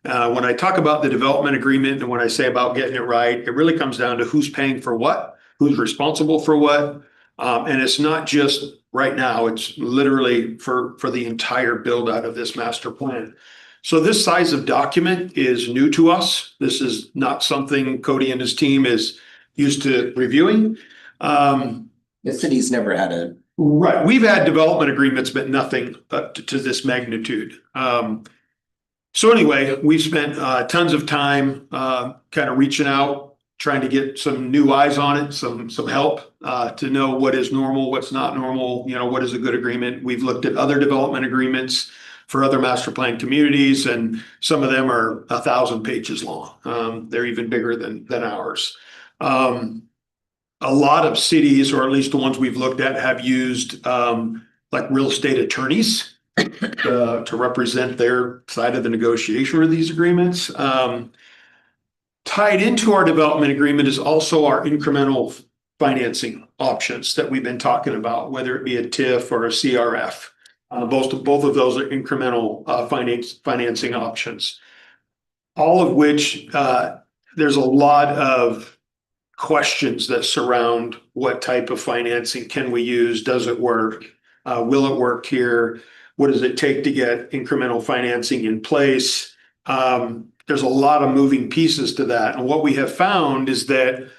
When I talk about the development agreement and when I say about getting it right, it really comes down to who's paying for what, who's responsible for what. And it's not just right now, it's literally for the entire build out of this master plan. So this size of document is new to us. This is not something Cody and his team is used to reviewing. The city's never had a Right, we've had development agreements, but nothing to this magnitude. So anyway, we've spent tons of time kind of reaching out, trying to get some new eyes on it, some help to know what is normal, what's not normal, what is a good agreement. We've looked at other development agreements for other master plan communities, and some of them are 1,000 pages long. They're even bigger than ours. A lot of cities, or at least the ones we've looked at, have used like real estate attorneys to represent their side of the negotiation with these agreements. Tied into our development agreement is also our incremental financing options that we've been talking about, whether it be a TIF or a CRF. Both of those are incremental financing options. All of which there's a lot of questions that surround what type of financing can we use? Does it work? Will it work here? What does it take to get incremental financing in place? There's a lot of moving pieces to that. And what we have found is that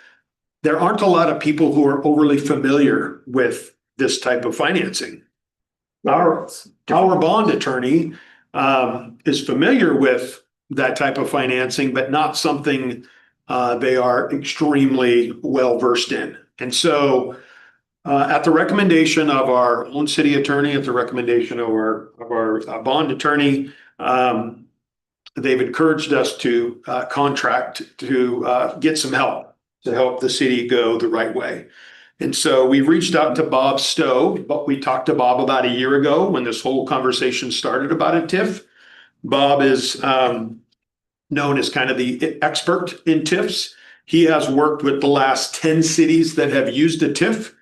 there aren't a lot of people who are overly familiar with this type of financing. Our bond attorney is familiar with that type of financing, but not something they are extremely well versed in. And so at the recommendation of our own city attorney, at the recommendation of our bond attorney, they've encouraged us to contract to get some help to help the city go the right way. And so we reached out to Bob Stowe, but we talked to Bob about a year ago when this whole conversation started about a TIF. Bob is known as kind of the expert in TIFs. He has worked with the last 10 cities that have used a TIF.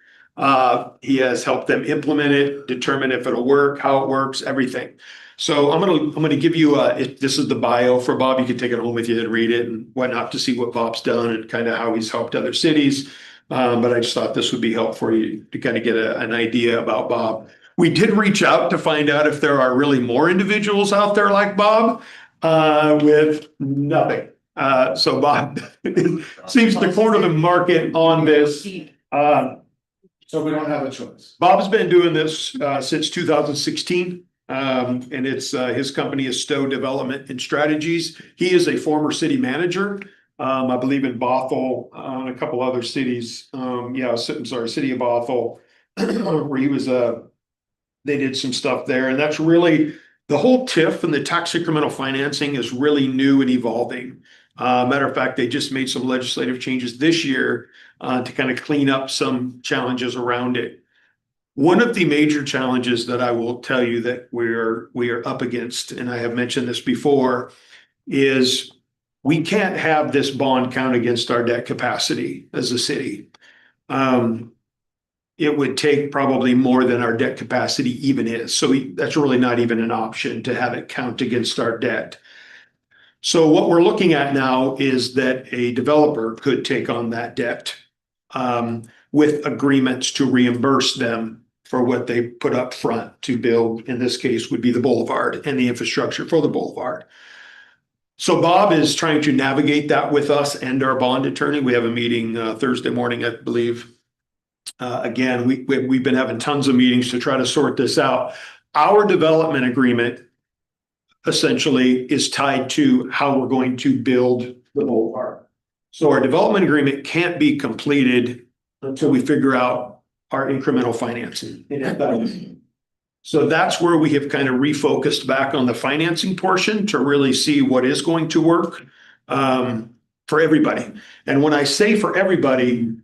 He has helped them implement it, determine if it'll work, how it works, everything. So I'm gonna give you this is the bio for Bob. You can take it home with you and read it and whatnot to see what Bob's done and kind of how he's helped other cities. But I just thought this would be helpful for you to kind of get an idea about Bob. We did reach out to find out if there are really more individuals out there like Bob with nothing. So Bob seems to corner the market on this. So we don't have a choice. Bob's been doing this since 2016. And it's his company is Stowe Development and Strategies. He is a former city manager, I believe in Bothell, and a couple other cities. I'm sorry, city of Bothell, where he was they did some stuff there. And that's really the whole TIF and the tax incremental financing is really new and evolving. Matter of fact, they just made some legislative changes this year to kind of clean up some challenges around it. One of the major challenges that I will tell you that we are up against, and I have mentioned this before, is we can't have this bond count against our debt capacity as a city. It would take probably more than our debt capacity even is. So that's really not even an option to have it count against our debt. So what we're looking at now is that a developer could take on that debt with agreements to reimburse them for what they put up front to build, in this case, would be the boulevard and the infrastructure for the boulevard. So Bob is trying to navigate that with us and our bond attorney. We have a meeting Thursday morning, I believe. Again, we've been having tons of meetings to try to sort this out. Our development agreement essentially is tied to how we're going to build the boulevard. So our development agreement can't be completed until we figure out our incremental financing. So that's where we have kind of refocused back on the financing portion to really see what is going to work for everybody. And when I say for everybody,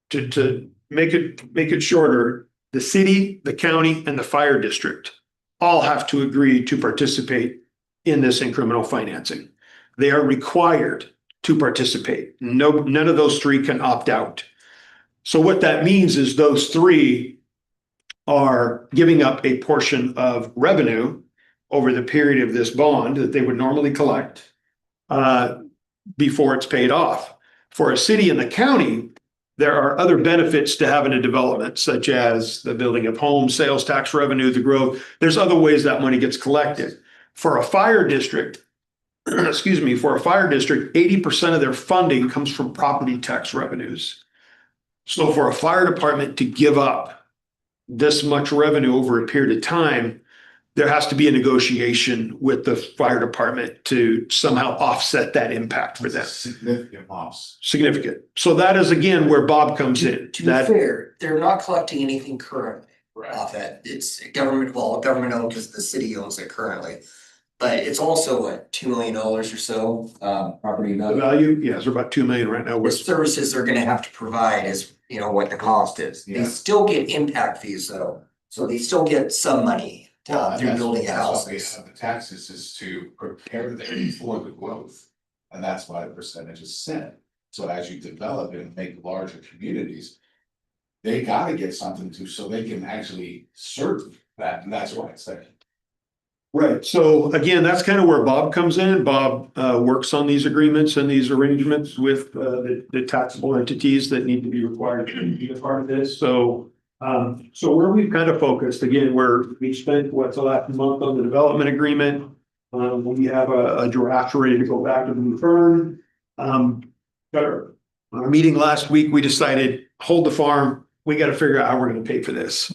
to make it shorter, the city, the county, and the fire district all have to agree to participate in this incremental financing. They are required to participate. None of those three can opt out. So what that means is those three are giving up a portion of revenue over the period of this bond that they would normally collect before it's paid off. For a city and the county, there are other benefits to having a development, such as the building of homes, sales tax revenue, the growth. There's other ways that money gets collected. For a fire district, 80% of their funding comes from property tax revenues. So for a fire department to give up this much revenue over a period of time, there has to be a negotiation with the fire department to somehow offset that impact for them. Significant loss. Significant. So that is again where Bob comes in. To be fair, they're not collecting anything currently off it. It's government owned because the city owns it currently. But it's also what, $2 million or so, property The value. value, yeah, it's about 2 million right now. The services they're gonna have to provide is, what the cost is. They still get impact fees though, so they still get some money through building houses. The taxes is to prepare them for the growth, and that's why the percentage is set. So as you develop and make larger communities, they gotta get something to, so they can actually serve that, and that's why it's there. Right, so again, that's kind of where Bob comes in. Bob works on these agreements and these arrangements with the taxable entities that need to be required to be a part of this, so. So where we've kind of focused, again, where we spent what's the last month on the development agreement. We have a draft ready to go back to Blue Fern. Our meeting last week, we decided, hold the farm, we gotta figure out how we're gonna pay for this.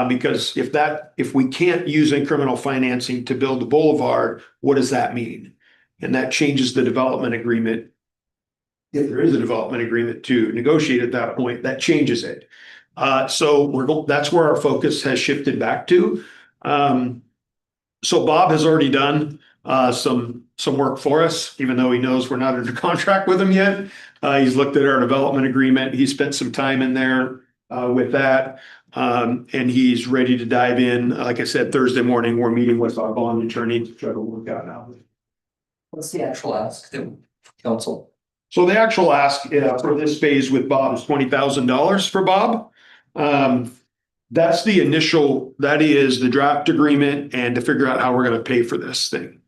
Because if we can't use incremental financing to build the boulevard, what does that mean? And that changes the development agreement. If there is a development agreement to negotiate at that point, that changes it. So that's where our focus has shifted back to. So Bob has already done some work for us, even though he knows we're not under contract with him yet. He's looked at our development agreement. He spent some time in there with that. And he's ready to dive in. Like I said, Thursday morning, we're meeting with our bond attorney to try to work out now. What's the actual ask, the council? So the actual ask for this phase with Bob is $20,000 for Bob. That's the initial, that is the draft agreement and to figure out how we're gonna pay for this thing.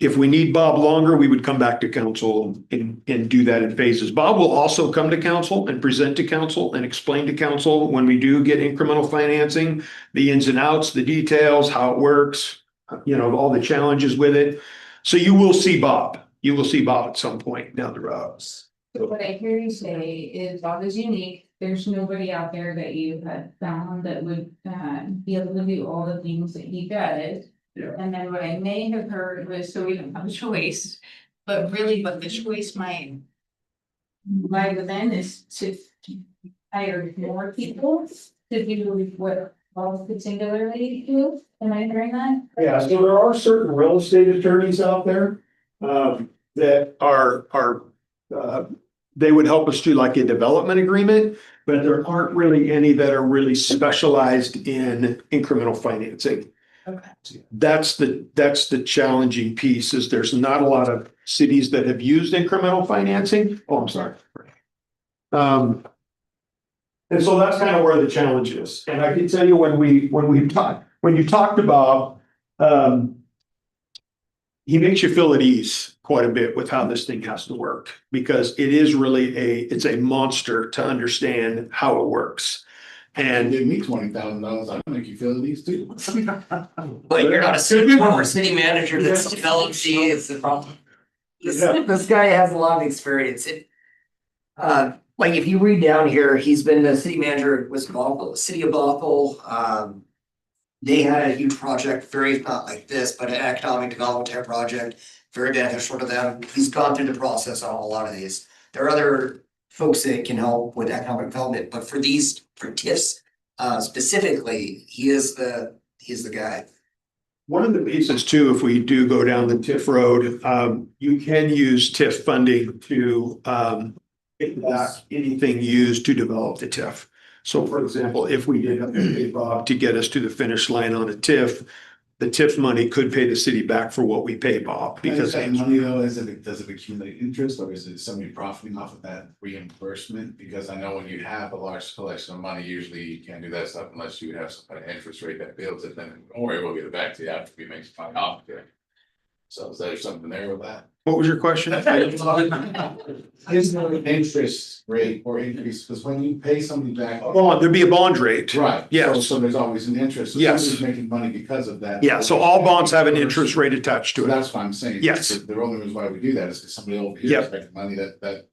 If we need Bob longer, we would come back to council and do that in phases. Bob will also come to council and present to council and explain to council when we do get incremental financing, the ins and outs, the details, how it works, all the challenges with it. So you will see Bob. You will see Bob at some point down the road. So what I hear you say is Bob is unique. There's nobody out there that you had found that would be able to do all the things that he does. Yeah. And then what I may have heard was, so we don't have a choice, but really what the choice might lie within is to hire more people to do what Bob could singularly do. Am I hearing that? Yeah, so there are certain real estate attorneys out there that are they would help us do like a development agreement, but there aren't really any that are really specialized in incremental financing. Okay. That's the challenging piece is there's not a lot of cities that have used incremental financing. Oh, I'm sorry. And so that's kind of where the challenge is. And I can tell you when you talked about, he makes you feel at ease quite a bit with how this thing has to work because it is really it's a monster to understand how it works. And give me $20,000, I'll make you feel at ease too. But you're not a city manager that's developed these. This guy has a lot of experience. Like if you read down here, he's been the city manager with City of Bothell. They had a huge project, not like this, but an economic development type project, very beneficial to them. He's gone through the process on a lot of these. There are other folks that can help with economic development, but for TIFs specifically, he's the guy. One of the pieces too, if we do go down the TIF road, you can use TIF funding to get back anything used to develop the TIF. So for example, if we did have to pay Bob to get us to the finish line on a TIF, the TIF money could pay the city back for what we pay Bob because that money though, does it accumulate interest or is it somebody profiting off of that reimbursement? Because I know when you have a large collection of money, usually you can't do that stuff unless you have some kind of interest rate that builds it, then don't worry, we'll get it back to you after we make some money off of it. So is there something there with that? What was your question? Is there an interest rate or increase, because when you pay somebody back. Bond, there'd be a bond rate. Right. Yes. So there's always an interest. So Yes. somebody's making money because of that. Yeah, so all bonds have an interest rate attached to So it. that's what I'm saying. Yes. The only reason why we do that is because somebody over here Yep. is making money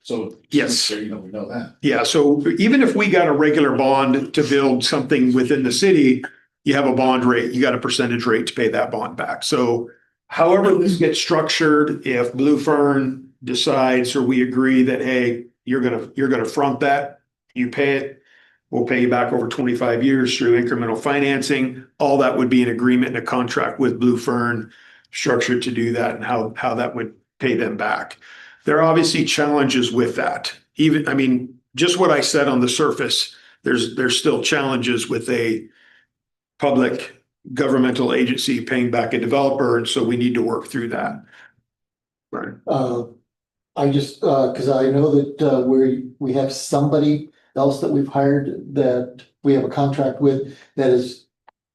so. Yes. So, you know, we know that. Yeah, so even if we got a regular bond to build something within the city, you have a bond rate, you got a percentage rate to pay that bond back. So however this gets structured, if Blue Fern decides or we agree that, hey, you're gonna front that, you pay it, we'll pay you back over 25 years through incremental financing. All that would be an agreement and a contract with Blue Fern structured to do that and how that would pay them back. There are obviously challenges with that. Even, I mean, just what I said on the surface, there's still challenges with a public governmental agency paying back a developer, and so we need to work through that. Right. I just, cause I know that, we have somebody else that we've hired that we have a contract with that is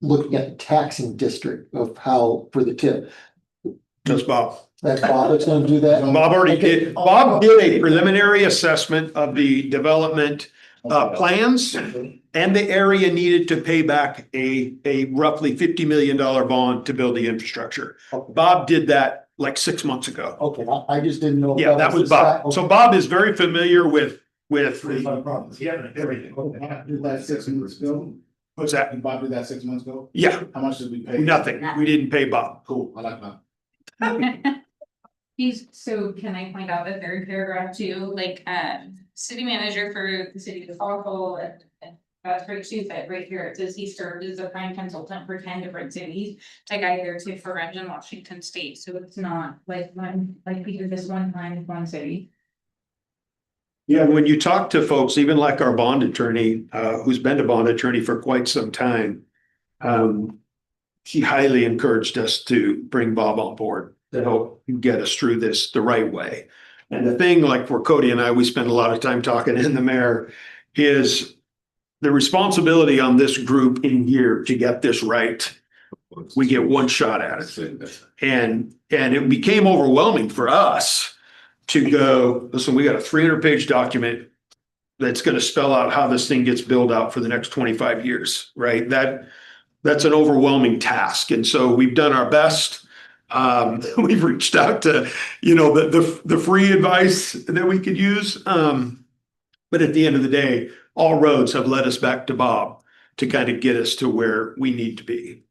looking at the taxing district of how, for the tip. That's Bob. That's Bob that's gonna do that. Bob did a preliminary assessment of the development plans, and the area needed to pay back a roughly $50 million bond to build the infrastructure. Bob did that like 6 months ago. Okay, I just didn't know. if Yeah, that was the Bob. guy- So Bob is very familiar with Yeah, everything. Did that 6 months ago? what's that? Did Bob do that 6 months ago? Yeah, How much did we pay? nothing. We didn't pay Bob. Cool, I like that. So can I point out the third paragraph too, like, city manager for the city of Falco and that's great too, but right here it says he served as a prime consultant for 10 different cities to guide their tip for rent in Washington state, so it's not like we do this one time with one city. Yeah, when you talk to folks, even like our bond attorney, who's been a bond attorney for quite some time, he highly encouraged us to bring Bob on board to help get us through this the right way. And the thing, like for Cody and I, we spend a lot of time talking in the mayor, is the responsibility on this group in here to get this right. We get one shot at it. And it became overwhelming for us to go, listen, we got a 300-page document that's going to spell out how this thing gets built out for the next 25 years, right? That's an overwhelming task. And so we've done our best. We've reached out to, the free advice that we could use. But at the end of the day, all roads have led us back to Bob to kind of get us to where we need to be.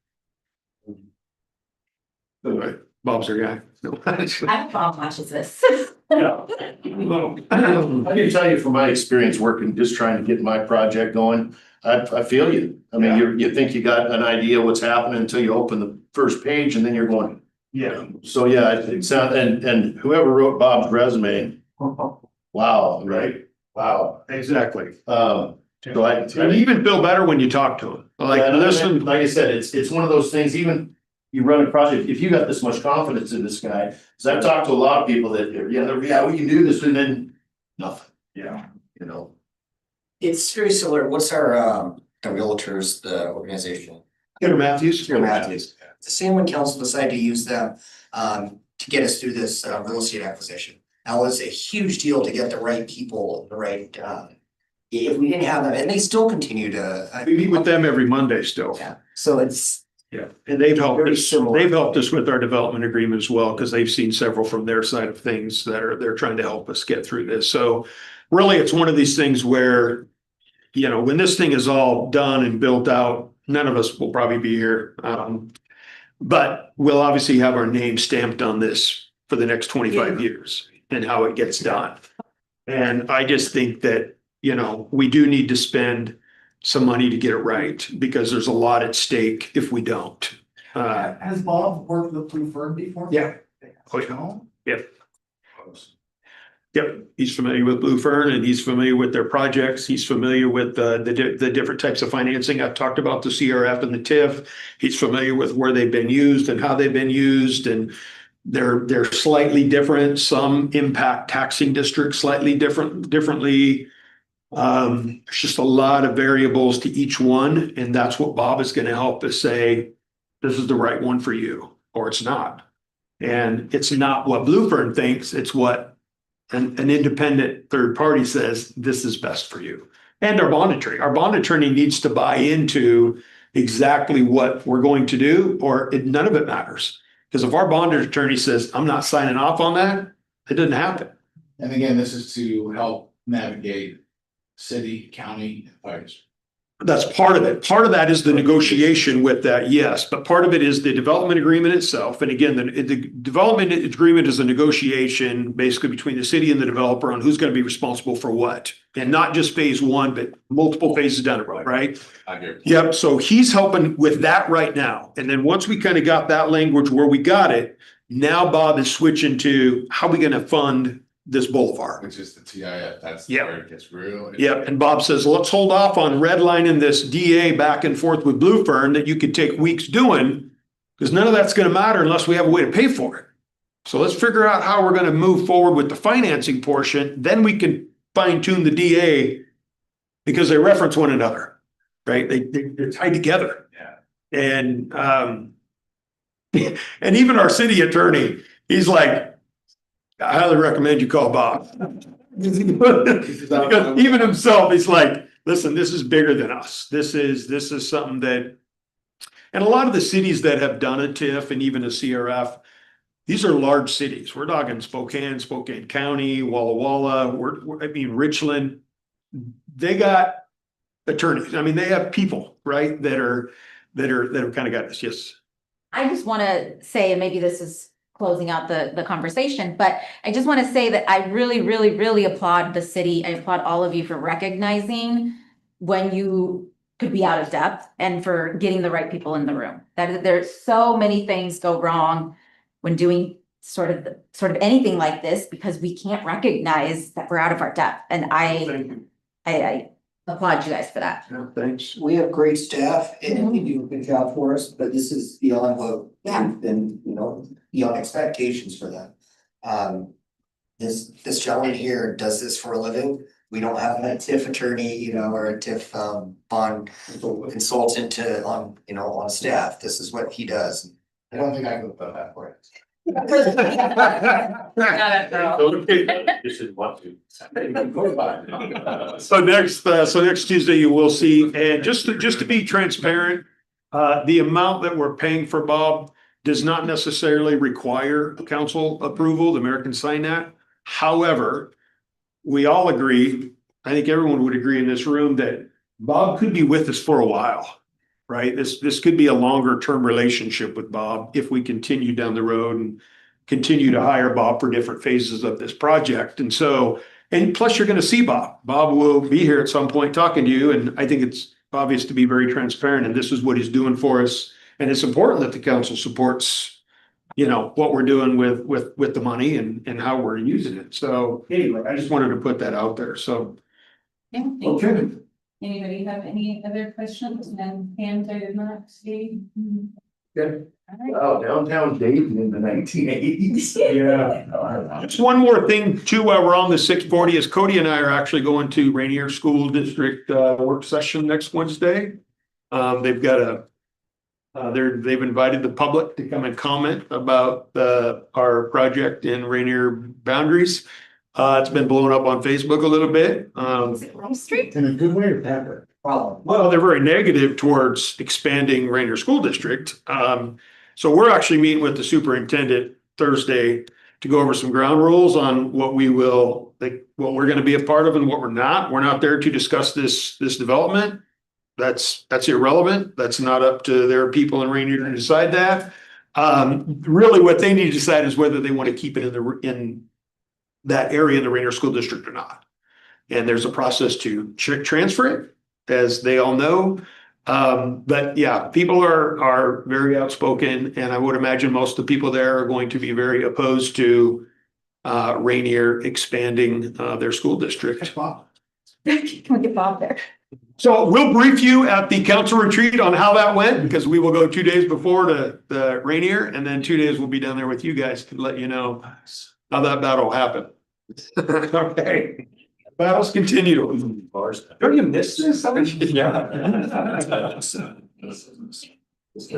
All right, Bob's our guy. No. I Bob watches this. Yeah. I can tell you from my experience working, just trying to get my project going, I feel you. I mean, you think you got an idea what's happening until you open the first page and then you're going. Yeah. So yeah, it sounds, and whoever wrote Bob's resume, wow, right? Wow. Exactly. So And you even feel better when you talk to him. Like, listen, like I said, it's one of those things, even you run a project, if you got this much confidence in this guy, because I've talked to a lot of people that, yeah, we can do this, and then nothing, yeah. It's very similar. What's our realtors, the organization? Peter Matthews. Peter Matthews. It's the same when council decided to use them to get us through this real estate acquisition. That was a huge deal to get the right people, the right, if we didn't have them, and they still continue to. We meet with them every Monday still. Yeah, so it's. Yeah, and they've helped Very us, similar. they've helped us with our development agreement as well, because they've seen several from their side of things they're trying to help us get through this. So really, it's one of these things where, when this thing is all done and built out, none of us will probably be here. But we'll obviously have our name stamped on this for the next 25 years and how it gets done. And I just think that, we do need to spend some money to get it right, because there's a lot at stake if we don't. Has Bob worked with Blue Fern before? Yeah. Oh, yeah. Yep. Yep, he's familiar with Blue Fern, and he's familiar with their projects. He's familiar with the different types of financing. I've talked about the CRF and the TIF. He's familiar with where they've been used and how they've been used, and they're slightly different. Some impact taxing districts slightly differently. There's just a lot of variables to each one, and that's what Bob is going to help us say, this is the right one for you, or it's not. And it's not what Blue Fern thinks, it's what an independent third party says, this is best for you. And our bond attorney needs to buy into exactly what we're going to do, or none of it matters. Because if our bond attorney says, I'm not signing off on that, it doesn't happen. And again, this is to help navigate city, county, and fire district. That's part of it. Part of that is the negotiation with that, yes, but part of it is the development agreement itself. And again, the development agreement is a negotiation basically between the city and the developer on who's gonna be responsible for what. And not just phase one, but multiple phases down the road, right? I hear. Yep, so he's helping with that right now. And then once we kind of got that language where we got it, now Bob is switching to how we gonna fund this boulevard. Which is the TIF, that's Yeah. where it gets real. Yep, and Bob says, let's hold off on redlining this DA back and forth with Blue Fern that you could take weeks doing, because none of that's gonna matter unless we have a way to pay for it. So let's figure out how we're gonna move forward with the financing portion, then we can fine tune the DA because they reference one another, right? They're tied together. Yeah. And and even our city attorney, he's like, I highly recommend you call Bob. Because even himself, he's like, listen, this is bigger than us. This is something that, and a lot of the cities that have done a TIF and even a CRF, these are large cities. We're talking Spokane County, Walla Walla, Richland. They got attorneys. I mean, they have people, right, that have kind of got this. Yes. I just want to say, and maybe this is closing out the conversation, but I just want to say that I really, really, really applaud the city. I applaud all of you for recognizing when you could be out of depth and for getting the right people in the room. That there's so many things go wrong when doing sort of anything like this, because we can't recognize that we're out of our depth. And I applaud you guys for that. Yeah, thanks. We have great staff and they do a good job for us, but this is beyond what we've been, beyond expectations for them. This gentleman here does this for a living. We don't have a TIF attorney, or a TIF bond consultant on staff. This is what he does. I don't think I could have done that for it. Just didn't want to. So next Tuesday you will see, and just to be transparent, the amount that we're paying for Bob does not necessarily require council approval. The mayor can sign that. However, we all agree, I think everyone would agree in this room, that Bob could be with us for a while, right? This could be a longer term relationship with Bob if we continue down the road and continue to hire Bob for different phases of this project. And so, and plus you're gonna see Bob. Bob will be here at some point talking to you, and I think it's obvious to be very transparent, and this is what he's doing for us. And it's important that the council supports, what we're doing with the money and how we're using it. So anyway, I just wanted to put that out there, so. Yeah, thank you. Anybody have any other questions? And hands I did not see. Good. All right. Wow, downtown Dayton in the 1980s. Yeah. Just one more thing too, while we're on the 640, is Cody and I are actually going to Rainier School District work session next Wednesday. They've got they've invited the public to come and comment about our project in Rainier boundaries. It's been blowing up on Facebook a little bit. Is it Rome Street? In a good way or bad way? Well, they're very negative towards expanding Rainier School District. So we're actually meeting with the superintendent Thursday to go over some ground rules on what we're gonna be a part of and what we're not. We're not there to discuss this development. That's irrelevant. That's not up to their people in Rainier to decide that. Really what they need to decide is whether they want to keep it in that area in the Rainier School District or not. And there's a process to transfer it, as they all know. But yeah, people are very outspoken, and I would imagine most of the people there are going to be very opposed to Rainier expanding their school district. Can we get Bob there? So we'll brief you at the council retreat on how that went, because we will go 2 days before to the Rainier, and then 2 days we'll be down there with you guys to let you know how that battle happened. Okay. Battles continue. Don't you miss this? Yeah.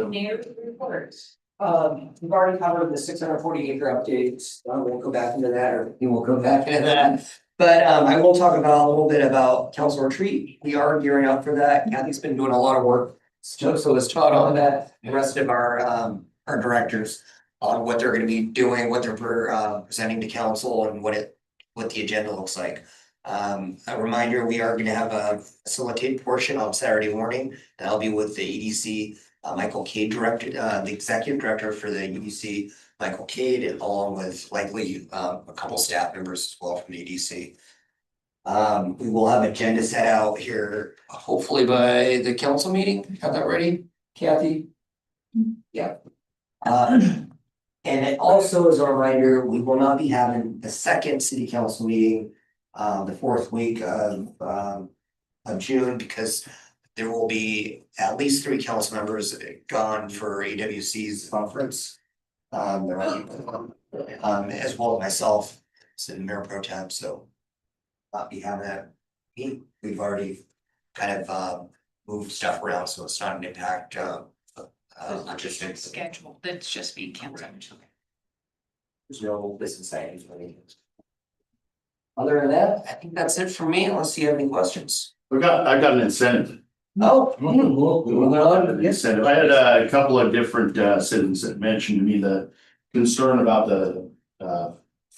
Mayor's report. We've already covered the 640 acre updates, I won't go back into that, or you won't go back into that. But I will talk about a little bit about council retreat, we are gearing up for that, Kathy's been doing a lot of work. So is Todd on that, the rest of our directors on what they're gonna be doing, what they're presenting to council and what the agenda looks like. A reminder, we are gonna have a facilitated portion on Saturday morning, that'll be with the EDC. Michael Cade directed, the executive director for the EDC, Michael Cade, and along with likely a couple staff members as well from the EDC. We will have agenda set out here, hopefully by the council meeting, have that ready, Kathy? Yeah. And it also as a reminder, we will not be having the second city council meeting, the fourth week of June, because there will be at least 3 council members gone for AWC's conference. As well as myself, sitting Mayor Pro Tem, so not be having that. We've already kind of moved stuff around, so it's not an impact logistics. Schedule, that's just being canceled. There's no business items or anything. Other than that, I think that's it for me, unless you have any questions. I've got an incentive. Oh, moving on. Yes, Incentive. I had a couple of different citizens that mentioned to me the concern about the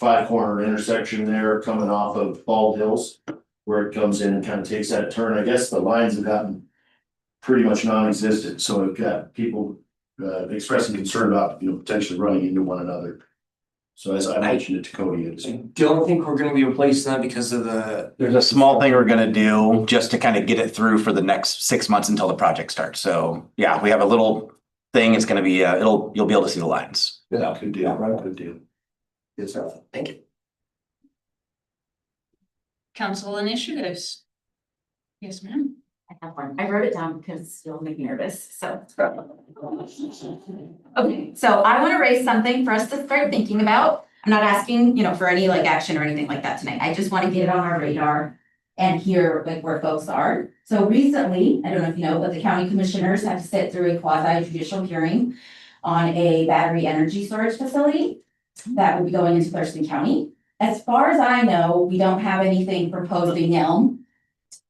5-corner intersection there coming off of Bald Hills. Where it comes in and kind of takes that turn. I guess the lines have gotten pretty much non-existent, so we've got people expressing concern about, potentially running into one another. So as I mentioned it to Cody, it's. I don't think we're gonna be replacing that because of There's a small thing we're gonna do just to kind of get it through for the next 6 months until the project starts. So yeah, we have a little thing. It's gonna be, you'll be able to see the lines. Yeah, good deal, right, good deal. Good stuff. Thank you. Council initiatives. Yes, ma'am. I have one. I wrote it down because you'll make me nervous, so. Okay, so I want to raise something for us to start thinking about. I'm not asking, for any action or anything like that tonight. I just want to get it on our radar and hear where folks are. So recently, I don't know if you know, but the county commissioners have to sit through a quasi judicial hearing on a battery energy storage facility that would be going into Thurston County. As far as I know, we don't have anything proposed in Yelm.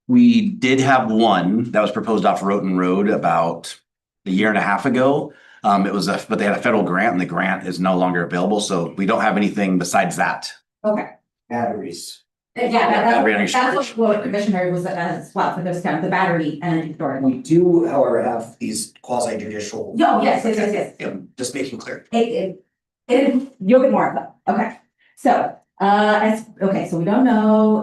We did have one that was proposed off Roten Road about a year and a half ago. But they had a federal grant and the grant is no longer available. So we don't have anything besides that. Okay. Batteries. Yeah, Battery energy that's what Commissioner was as well, for this kind of the battery energy storage. We do, however, have these quasi judicial. Oh, yes. Yep, just making clear. You'll get more info. Okay. So, so we don't know,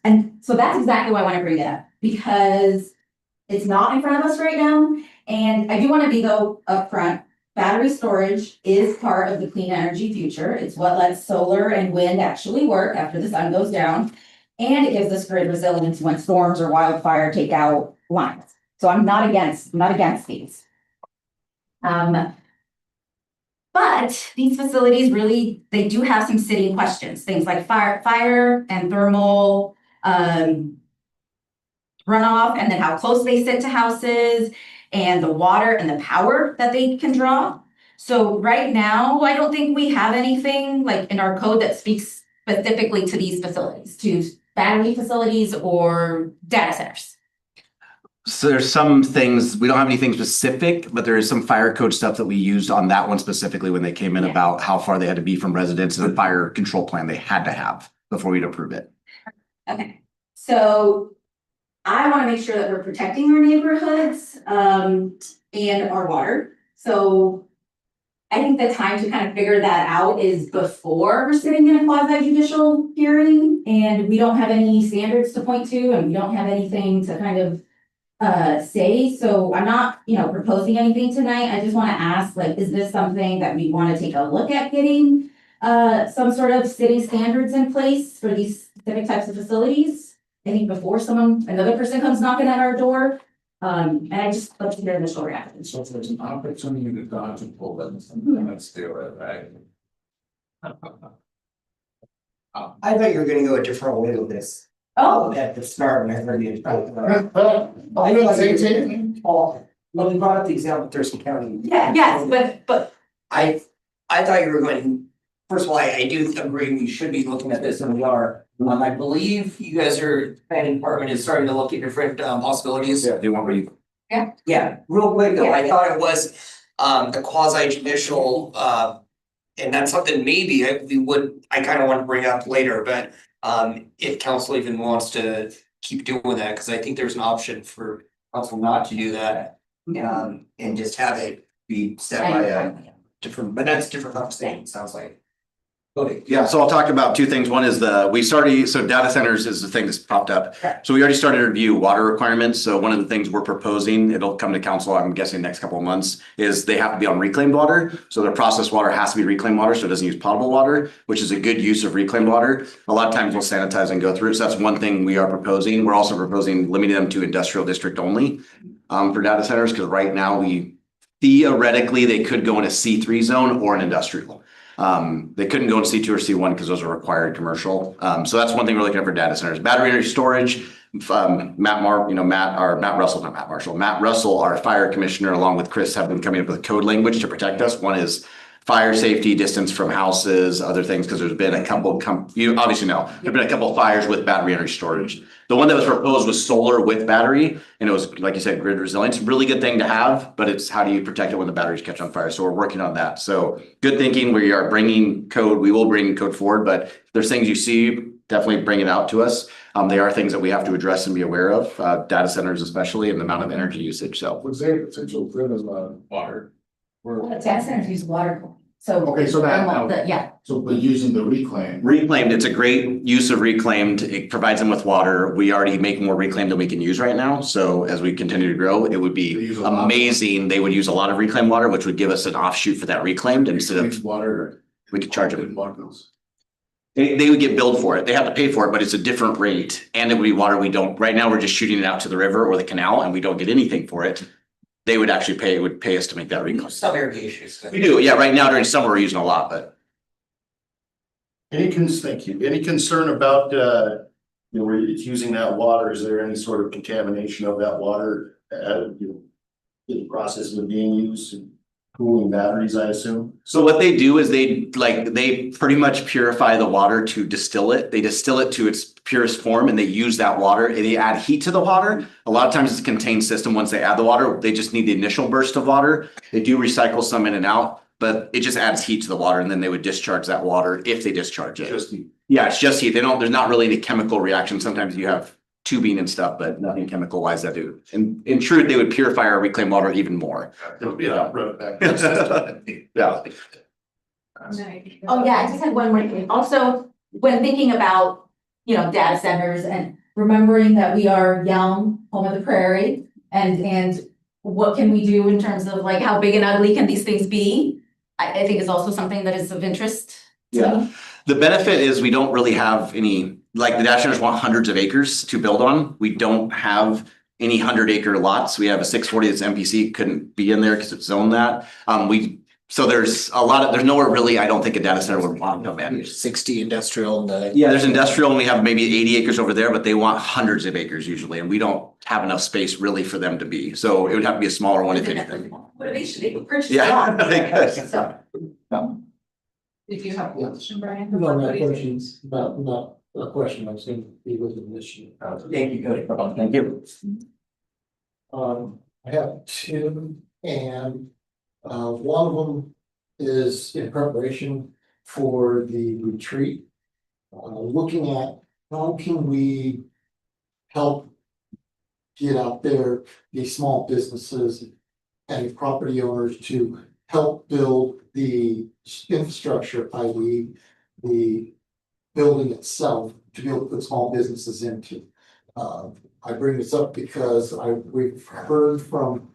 and so that's exactly why I want to bring it up, because it's not in front of us right now. And I do want to be upfront, battery storage is part of the clean energy future. It's what lets solar and wind actually work after the sun goes down. And it gives us grid resilience when storms or wildfire take out lines. So I'm not against these. But these facilities really, they do have some sitting questions, things like fire and thermal runoff, and then how close they sit to houses, and the water and the power that they can draw. So right now, I don't think we have anything in our code that speaks specifically to these facilities, to battery facilities or data centers. So there's some things, we don't have anything specific, but there is some fire code stuff that we used on that one specifically when they came in about how far they had to be from residents and the fire control plan they had to have before we'd approve it. Okay, so I want to make sure that we're protecting our neighborhoods and our water. So I think the time to kind of figure that out is before we're sitting in a quasi judicial hearing and we don't have any standards to point to and we don't have anything to kind of say. So I'm not, proposing anything tonight. I just want to ask, is this something that we want to take a look at getting some sort of city standards in place for these specific types of facilities? I think before another person comes knocking at our door. And I just love to hear initial reactions. So if there's an opportunity to dodge and pull them, let's do it, right? I thought you were gonna go a different way with this. Oh, At the start, when I heard you talk about. I know, well, we brought up the example of Thurston County. yeah, yes, but I thought you were going, first of all, I do agree we should be looking at this and we are. I believe you guys are, planning department is starting to look at different possibilities. Yeah, they want me. Yeah, real quick though, I thought it was the quasi judicial and that's something maybe I kind of want to bring up later, but if council even wants to keep doing that, because I think there's an option for council not to do that. And just have it be set by a different, but that's different conversation, sounds like. Okay. Yeah, so I'll talk about two things. One is so data centers is the thing that's popped up. So we already started to review water requirements. So one of the things we're proposing, it'll come to council, I'm guessing next couple of months, is they have to be on reclaimed water. So their processed water has to be reclaimed water, so it doesn't use potable water, which is a good use of reclaimed water. A lot of times we'll sanitize and go through it. So that's one thing we are proposing. We're also proposing limiting them to industrial district only for data centers, because right now theoretically, they could go in a C3 zone or an industrial. They couldn't go in C2 or C1 because those are required commercial. So that's one thing we're looking at for data centers. Battery energy storage, Matt Russell, our fire commissioner, along with Chris, have been coming up with code language to protect us. One is fire safety, distance from houses, other things, because there's been a couple, you obviously know, there've been a couple of fires with battery energy storage. The one that was proposed was solar with battery, and it was, like you said, grid resilience, really good thing to have, but it's how do you protect it when the batteries catch on fire? So we're working on that. So good thinking, we are bringing code, we will bring code forward, but if there's things you see, definitely bring it out to us. They are things that we have to address and be aware of, data centers especially, and the amount of energy usage, so. Was there potential driven water? Data centers use water, so. Okay, so that, Yeah. so but using the reclaim. Reclaimed, it's a great use of reclaimed. It provides them with water. We already make more reclaimed than we can use right now. So as we continue to grow, it would be amazing. They would use a lot of reclaimed water, which would give us an offshoot for that reclaimed instead of Water. we could charge them. Water bills. They would get billed for it. They have to pay for it, but it's a different rate. And it would be water we don't, right now, we're just shooting it out to the river or the canal and we don't get anything for it. They would actually pay us to make that reclaim. Some irrigation. We do, yeah. Right now during summer, we're using a lot, but. Thank you. Any concern about, where it's using that water? Is there any sort of contamination of that water, in the process of being used and cooling batteries, I assume? So what they do is they pretty much purify the water to distill it. They distill it to its purest form and they use that water and they add heat to the water. A lot of times it's a contained system. Once they add the water, they just need the initial burst of water. They do recycle some in and out, but it just adds heat to the water and then they would discharge that water if they discharge it. Just heat. Yeah, it's just heat. There's not really any chemical reaction. Sometimes you have tubing and stuff, but nothing chemical wise that do. And in truth, they would purify our reclaimed water even more. Yeah. Yeah. Oh, yeah, I just had one more thing. Also, when thinking about, data centers and remembering that we are Yelm, home of the prairie, and what can we do in terms of like how big and ugly can these things be? I think is also something that is of interest to me. The benefit is we don't really have any, like the data centers want hundreds of acres to build on. We don't have any 100-acre lots. We have a 640 that's MPC, couldn't be in there because it's zoned that. So there's nowhere really, I don't think a data center would want to come in. 60 industrial and Yeah, there's industrial and we have maybe 80 acres over there, but they want hundreds of acres usually. And we don't have enough space really for them to be. So it would have to be a smaller one if anything. Motivation, they purchase. Yeah. I guess. So. Did you have a question, Brian? No, my questions, not a question, I was saying it was an issue. Thank you, Cody. Thank you. I have two, and one of them is in preparation for the retreat. Looking at how can we help get out there, these small businesses and property owners to help build the infrastructure, i.e. the building itself, to be able to put small businesses into. I bring this up because we've heard from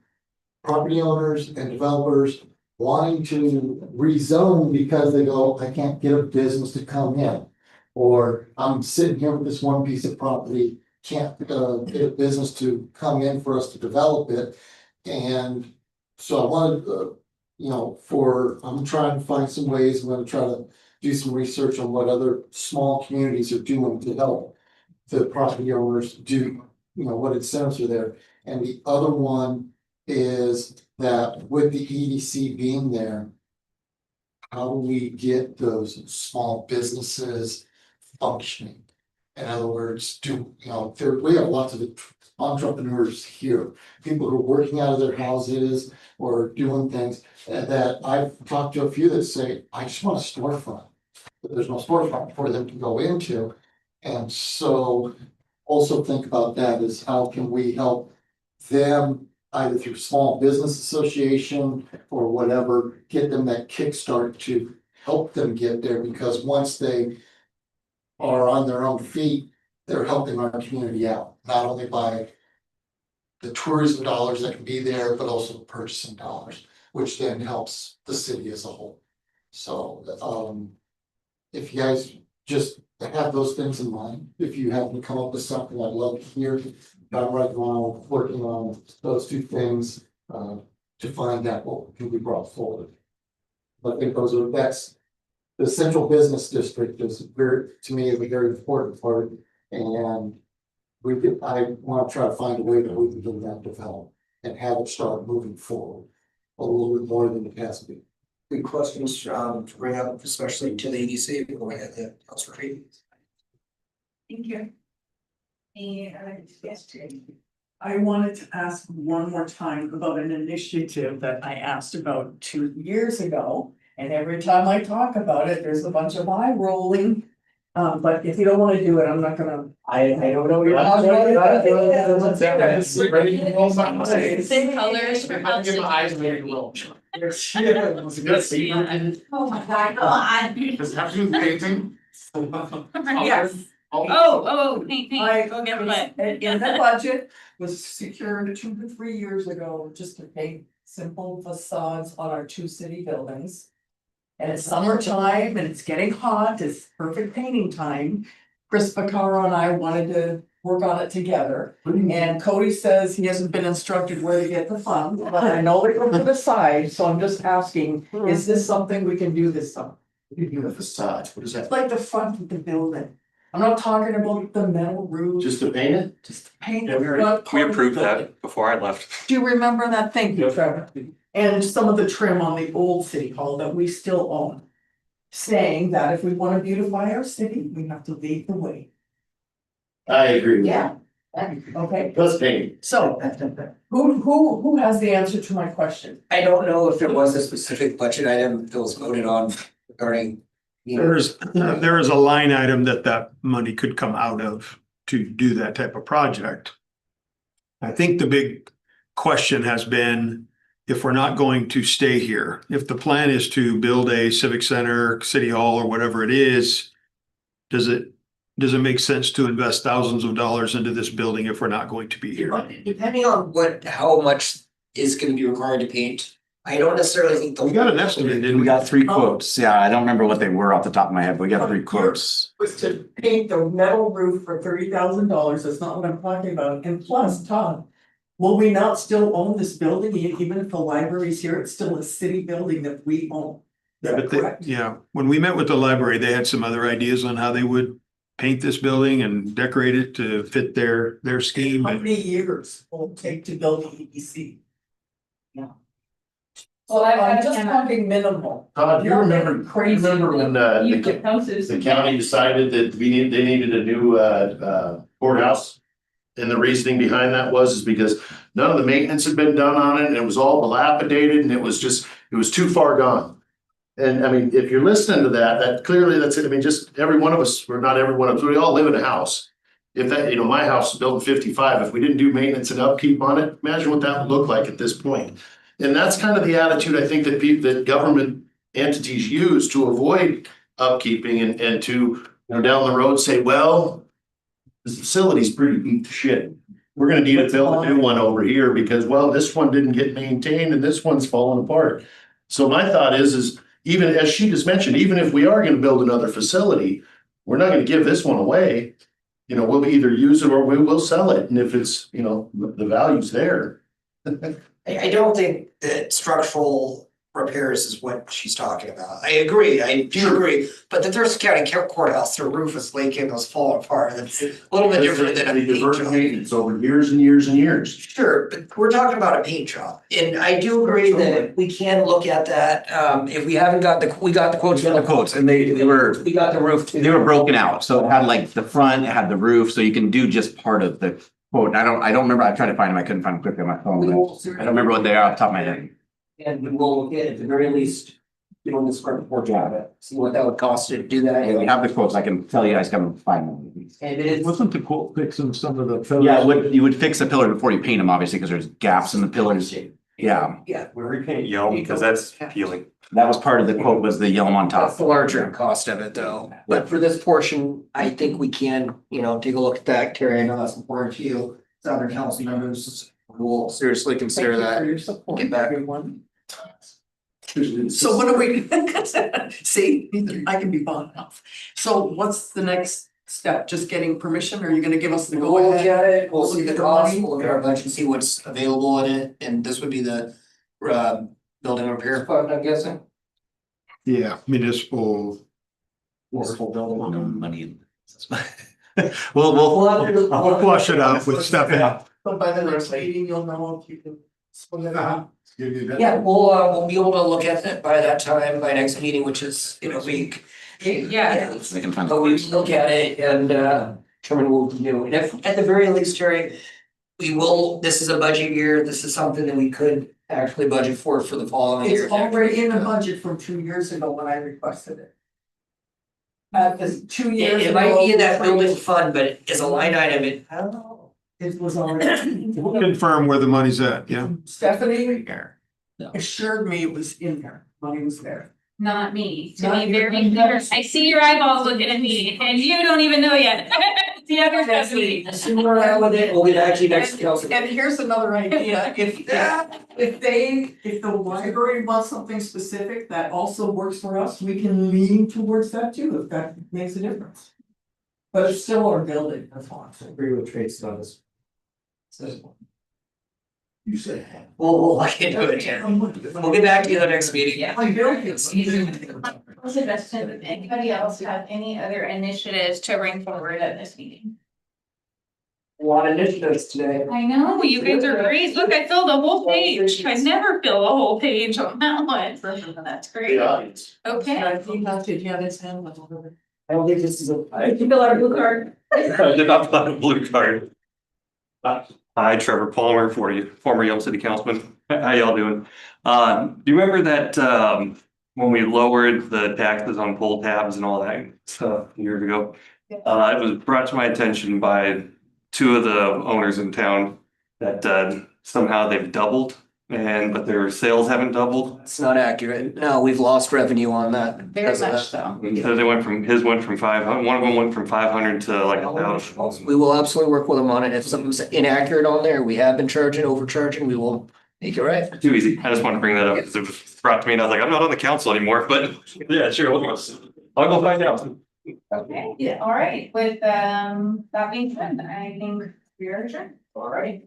property owners and developers wanting to rezone because they go, I can't get a business to come in. Or I'm sitting here with this one piece of property, can't get a business to come in for us to develop it. And so I wanted, I'm trying to find some ways, I'm gonna try to do some research on what other small communities are doing to help the property owners do, what incentives are there. And the other one is that with the EDC being there, how do we get those small businesses functioning? In other words, we have lots of entrepreneurs here, people who are working out of their houses or doing things. That I've talked to a few that say, I just want a storefront, but there's no storefront for them to go into. And so also think about that is how can we help them either through small business association or whatever, get them that kickstart to help them get there, because once they are on their own feet, they're helping our community out, not only by the tourism dollars that can be there, but also the purchasing dollars, which then helps the city as a whole. So, if you guys just have those things in mind, if you happen to come up with something, I'd love to hear. I'm right now working on those two things, to find out what can be brought forward. But I think that's the central business district is to me, is a very important part, and I want to try to find a way that we can get that developed and have it start moving forward a little bit more than it has been. Good questions, to bring up, especially to the EDC, we're going to the Council Reed. Thank you. I wanted to ask one more time about an initiative that I asked about 2 years ago. And every time I talk about it, there's a bunch of eye rolling. But if you don't wanna do it, I'm not gonna. I don't know. You're not doing it. Same colors for housing. Oh my God, come on. Does it have to do with painting? Yes. Oh, paint, I, go get it. in the budget was secured 2 to 3 years ago, just to paint simple facades on our 2 city buildings. And it's summertime and it's getting hot, it's perfect painting time. Chris Vaccaro and I wanted to work on it together. And Cody says he hasn't been instructed where to get the funds, but I know they were put aside, so I'm just asking, is this something we can do this summer? The facade, what is that? It's like the front of the building. I'm not talking about the metal roof. Just to paint it? Just paint Yeah, the front part of the building. before I left. Do you remember that? Thank you, Trevor. And some of the trim on the old city hall that we still own. Saying that if we wanna beautify our city, we have to lead the way. I agree. Yeah. Okay, Let's paint. so who has the answer to my question? I don't know if there was a specific budget item that was voted on regarding. There is a line item that money could come out of to do that type of project. I think the big question has been, if we're not going to stay here, if the plan is to build a civic center, city hall, or whatever it is, does it make sense to invest thousands of dollars into this building if we're not going to be here? Depending on how much is gonna be required to paint, I don't necessarily think. We got an estimate, didn't We we? got 3 quotes. Yeah, I don't remember what they were off the top of my head, but we got 3 quotes. Was to paint the metal roof for $30,000, that's not what I'm talking about, and plus, Todd. Will we not still own this building, even if the library's here, it's still a city building that we own? Is Yeah, that correct? when we met with the library, they had some other ideas on how they would paint this building and decorate it to fit their scheme. How And many years will it take to build the EDC? Well, I'm just talking minimal. Todd, you remember, Crazy. when the county decided that they needed a new courthouse? And the reasoning behind that was because none of the maintenance had been done on it, and it was all dilapidated, and it was too far gone. And I mean, if you're listening to that clearly that's it. I mean, just every one of us, or not every one of us, we all live in a house. If that, my house is built in 55, if we didn't do maintenance and upkeep on it, imagine what that would look like at this point. And that's kind of the attitude I think that government entities use to avoid upkeeping and to, down the road say, well, this facility's pretty beat to shit. We're gonna need to build a new one over here because, well, this one didn't get maintained and this one's falling apart. So my thought is even as she just mentioned, even if we are gonna build another facility, we're not gonna give this one away. We'll either use it or we will sell it. And if it's, the value's there. I don't think that structural repairs is what she's talking about. I agree, I do agree, but the Thurston County Courthouse, their roof is leaking, it's falling apart, that's a little bit different than a They paint divert job. maintenance over years and years and years. Sure, but we're talking about a paint job, and I do agree that we can look at that, if we haven't got we got the quotes. We got the quotes, and they were, We got the roof too. they were broken out, so it had like the front, it had the roof, so you can do just part of the quote. I don't remember, I tried to find them, I couldn't find them quickly on my phone, but I don't remember what they are off the top of my head. And we will look at the very least, doing this for a job, see what that would cost to do that. We have the quotes, I can tell you, I just gotta find them. And it is, Wasn't the quote fixing some of the pillars? Yeah, you would fix the pillar before you paint them, obviously, because there's gaps in the pillars. Yeah, yeah, We repaint Yelm because that's appealing. that was part of the quote, was the Yelm on that's top. the larger cost of it though, but for this portion, I think we can, take a look at that, Terry, I know that's important to you. It's other council members will seriously consider Thank you for that. your support, Get back. everyone. So what do we, see, I can be fun enough. So what's the next step? Just getting permission? Or are you gonna give us the We'll go look ahead? at it, we'll see Look the at the cost, money. we'll look at our budget, see what's available in it, and this would be the building repair fund, I'm guessing. Yeah, municipal. Municipal building. No money. We'll Flush it out with stuff in. So by the next meeting, you'll know if you can split it out. Yeah, we'll be able to look at it by that time, by next meeting, which is in a week. Yeah. They can find. But we look at it and determine what we do, and if, at the very least, Terry. We will, this is a budget year, this is something that we could actually budget for the following year. It's already in the budget from 2 years ago when I requested it. Cause 2 years It ago. might be in that building fund, but as a line item, I don't know. It was already. We'll confirm where the money's at, yeah. Stephanie assured me it was in there, money was there. Not me, to Not be you. very clear. I see your eyeballs looking at me and you don't even know yet. The other Stephanie. See where we're at with it, we'll get actually next council. And here's another idea, if the library wants something specific that also works for us, we can lean towards that too, if that makes a difference. But it's still our building, that's all I'm saying. Agree with Trace on this. You said. We'll look into it, Terry. We'll get back to you the next meeting. Yeah. My building's. Does anybody else have any other initiatives to bring forward at this meeting? A lot of initiatives today. I know, you guys are great. Look, I filled a whole page. I never fill a whole page on that one. That's great. Okay. Did you have his hand? I don't think this is a. Did you fill out a blue card? I did not find a blue card. Hi, Trevor Palmer, former Yelm City Councilman. How y'all doing? Do you remember that when we lowered the taxes on pull tabs and all that stuff years ago? It was brought to my attention by two of the owners in town that somehow they've doubled but their sales haven't doubled. It's not accurate. No, we've lost revenue on that. Very because of much that. so. So they went from 500, one of them went from 500 to like 1,000. We will absolutely work with them on it. If something's inaccurate on there, we have been overcharging, we will make it right. Too easy. I just wanted to bring that up because it was brought to me and I was like, I'm not on the council anymore, but yeah, sure. I'll go find out. Okay, yeah, all right. With that being said, I think we are adjourned. All right.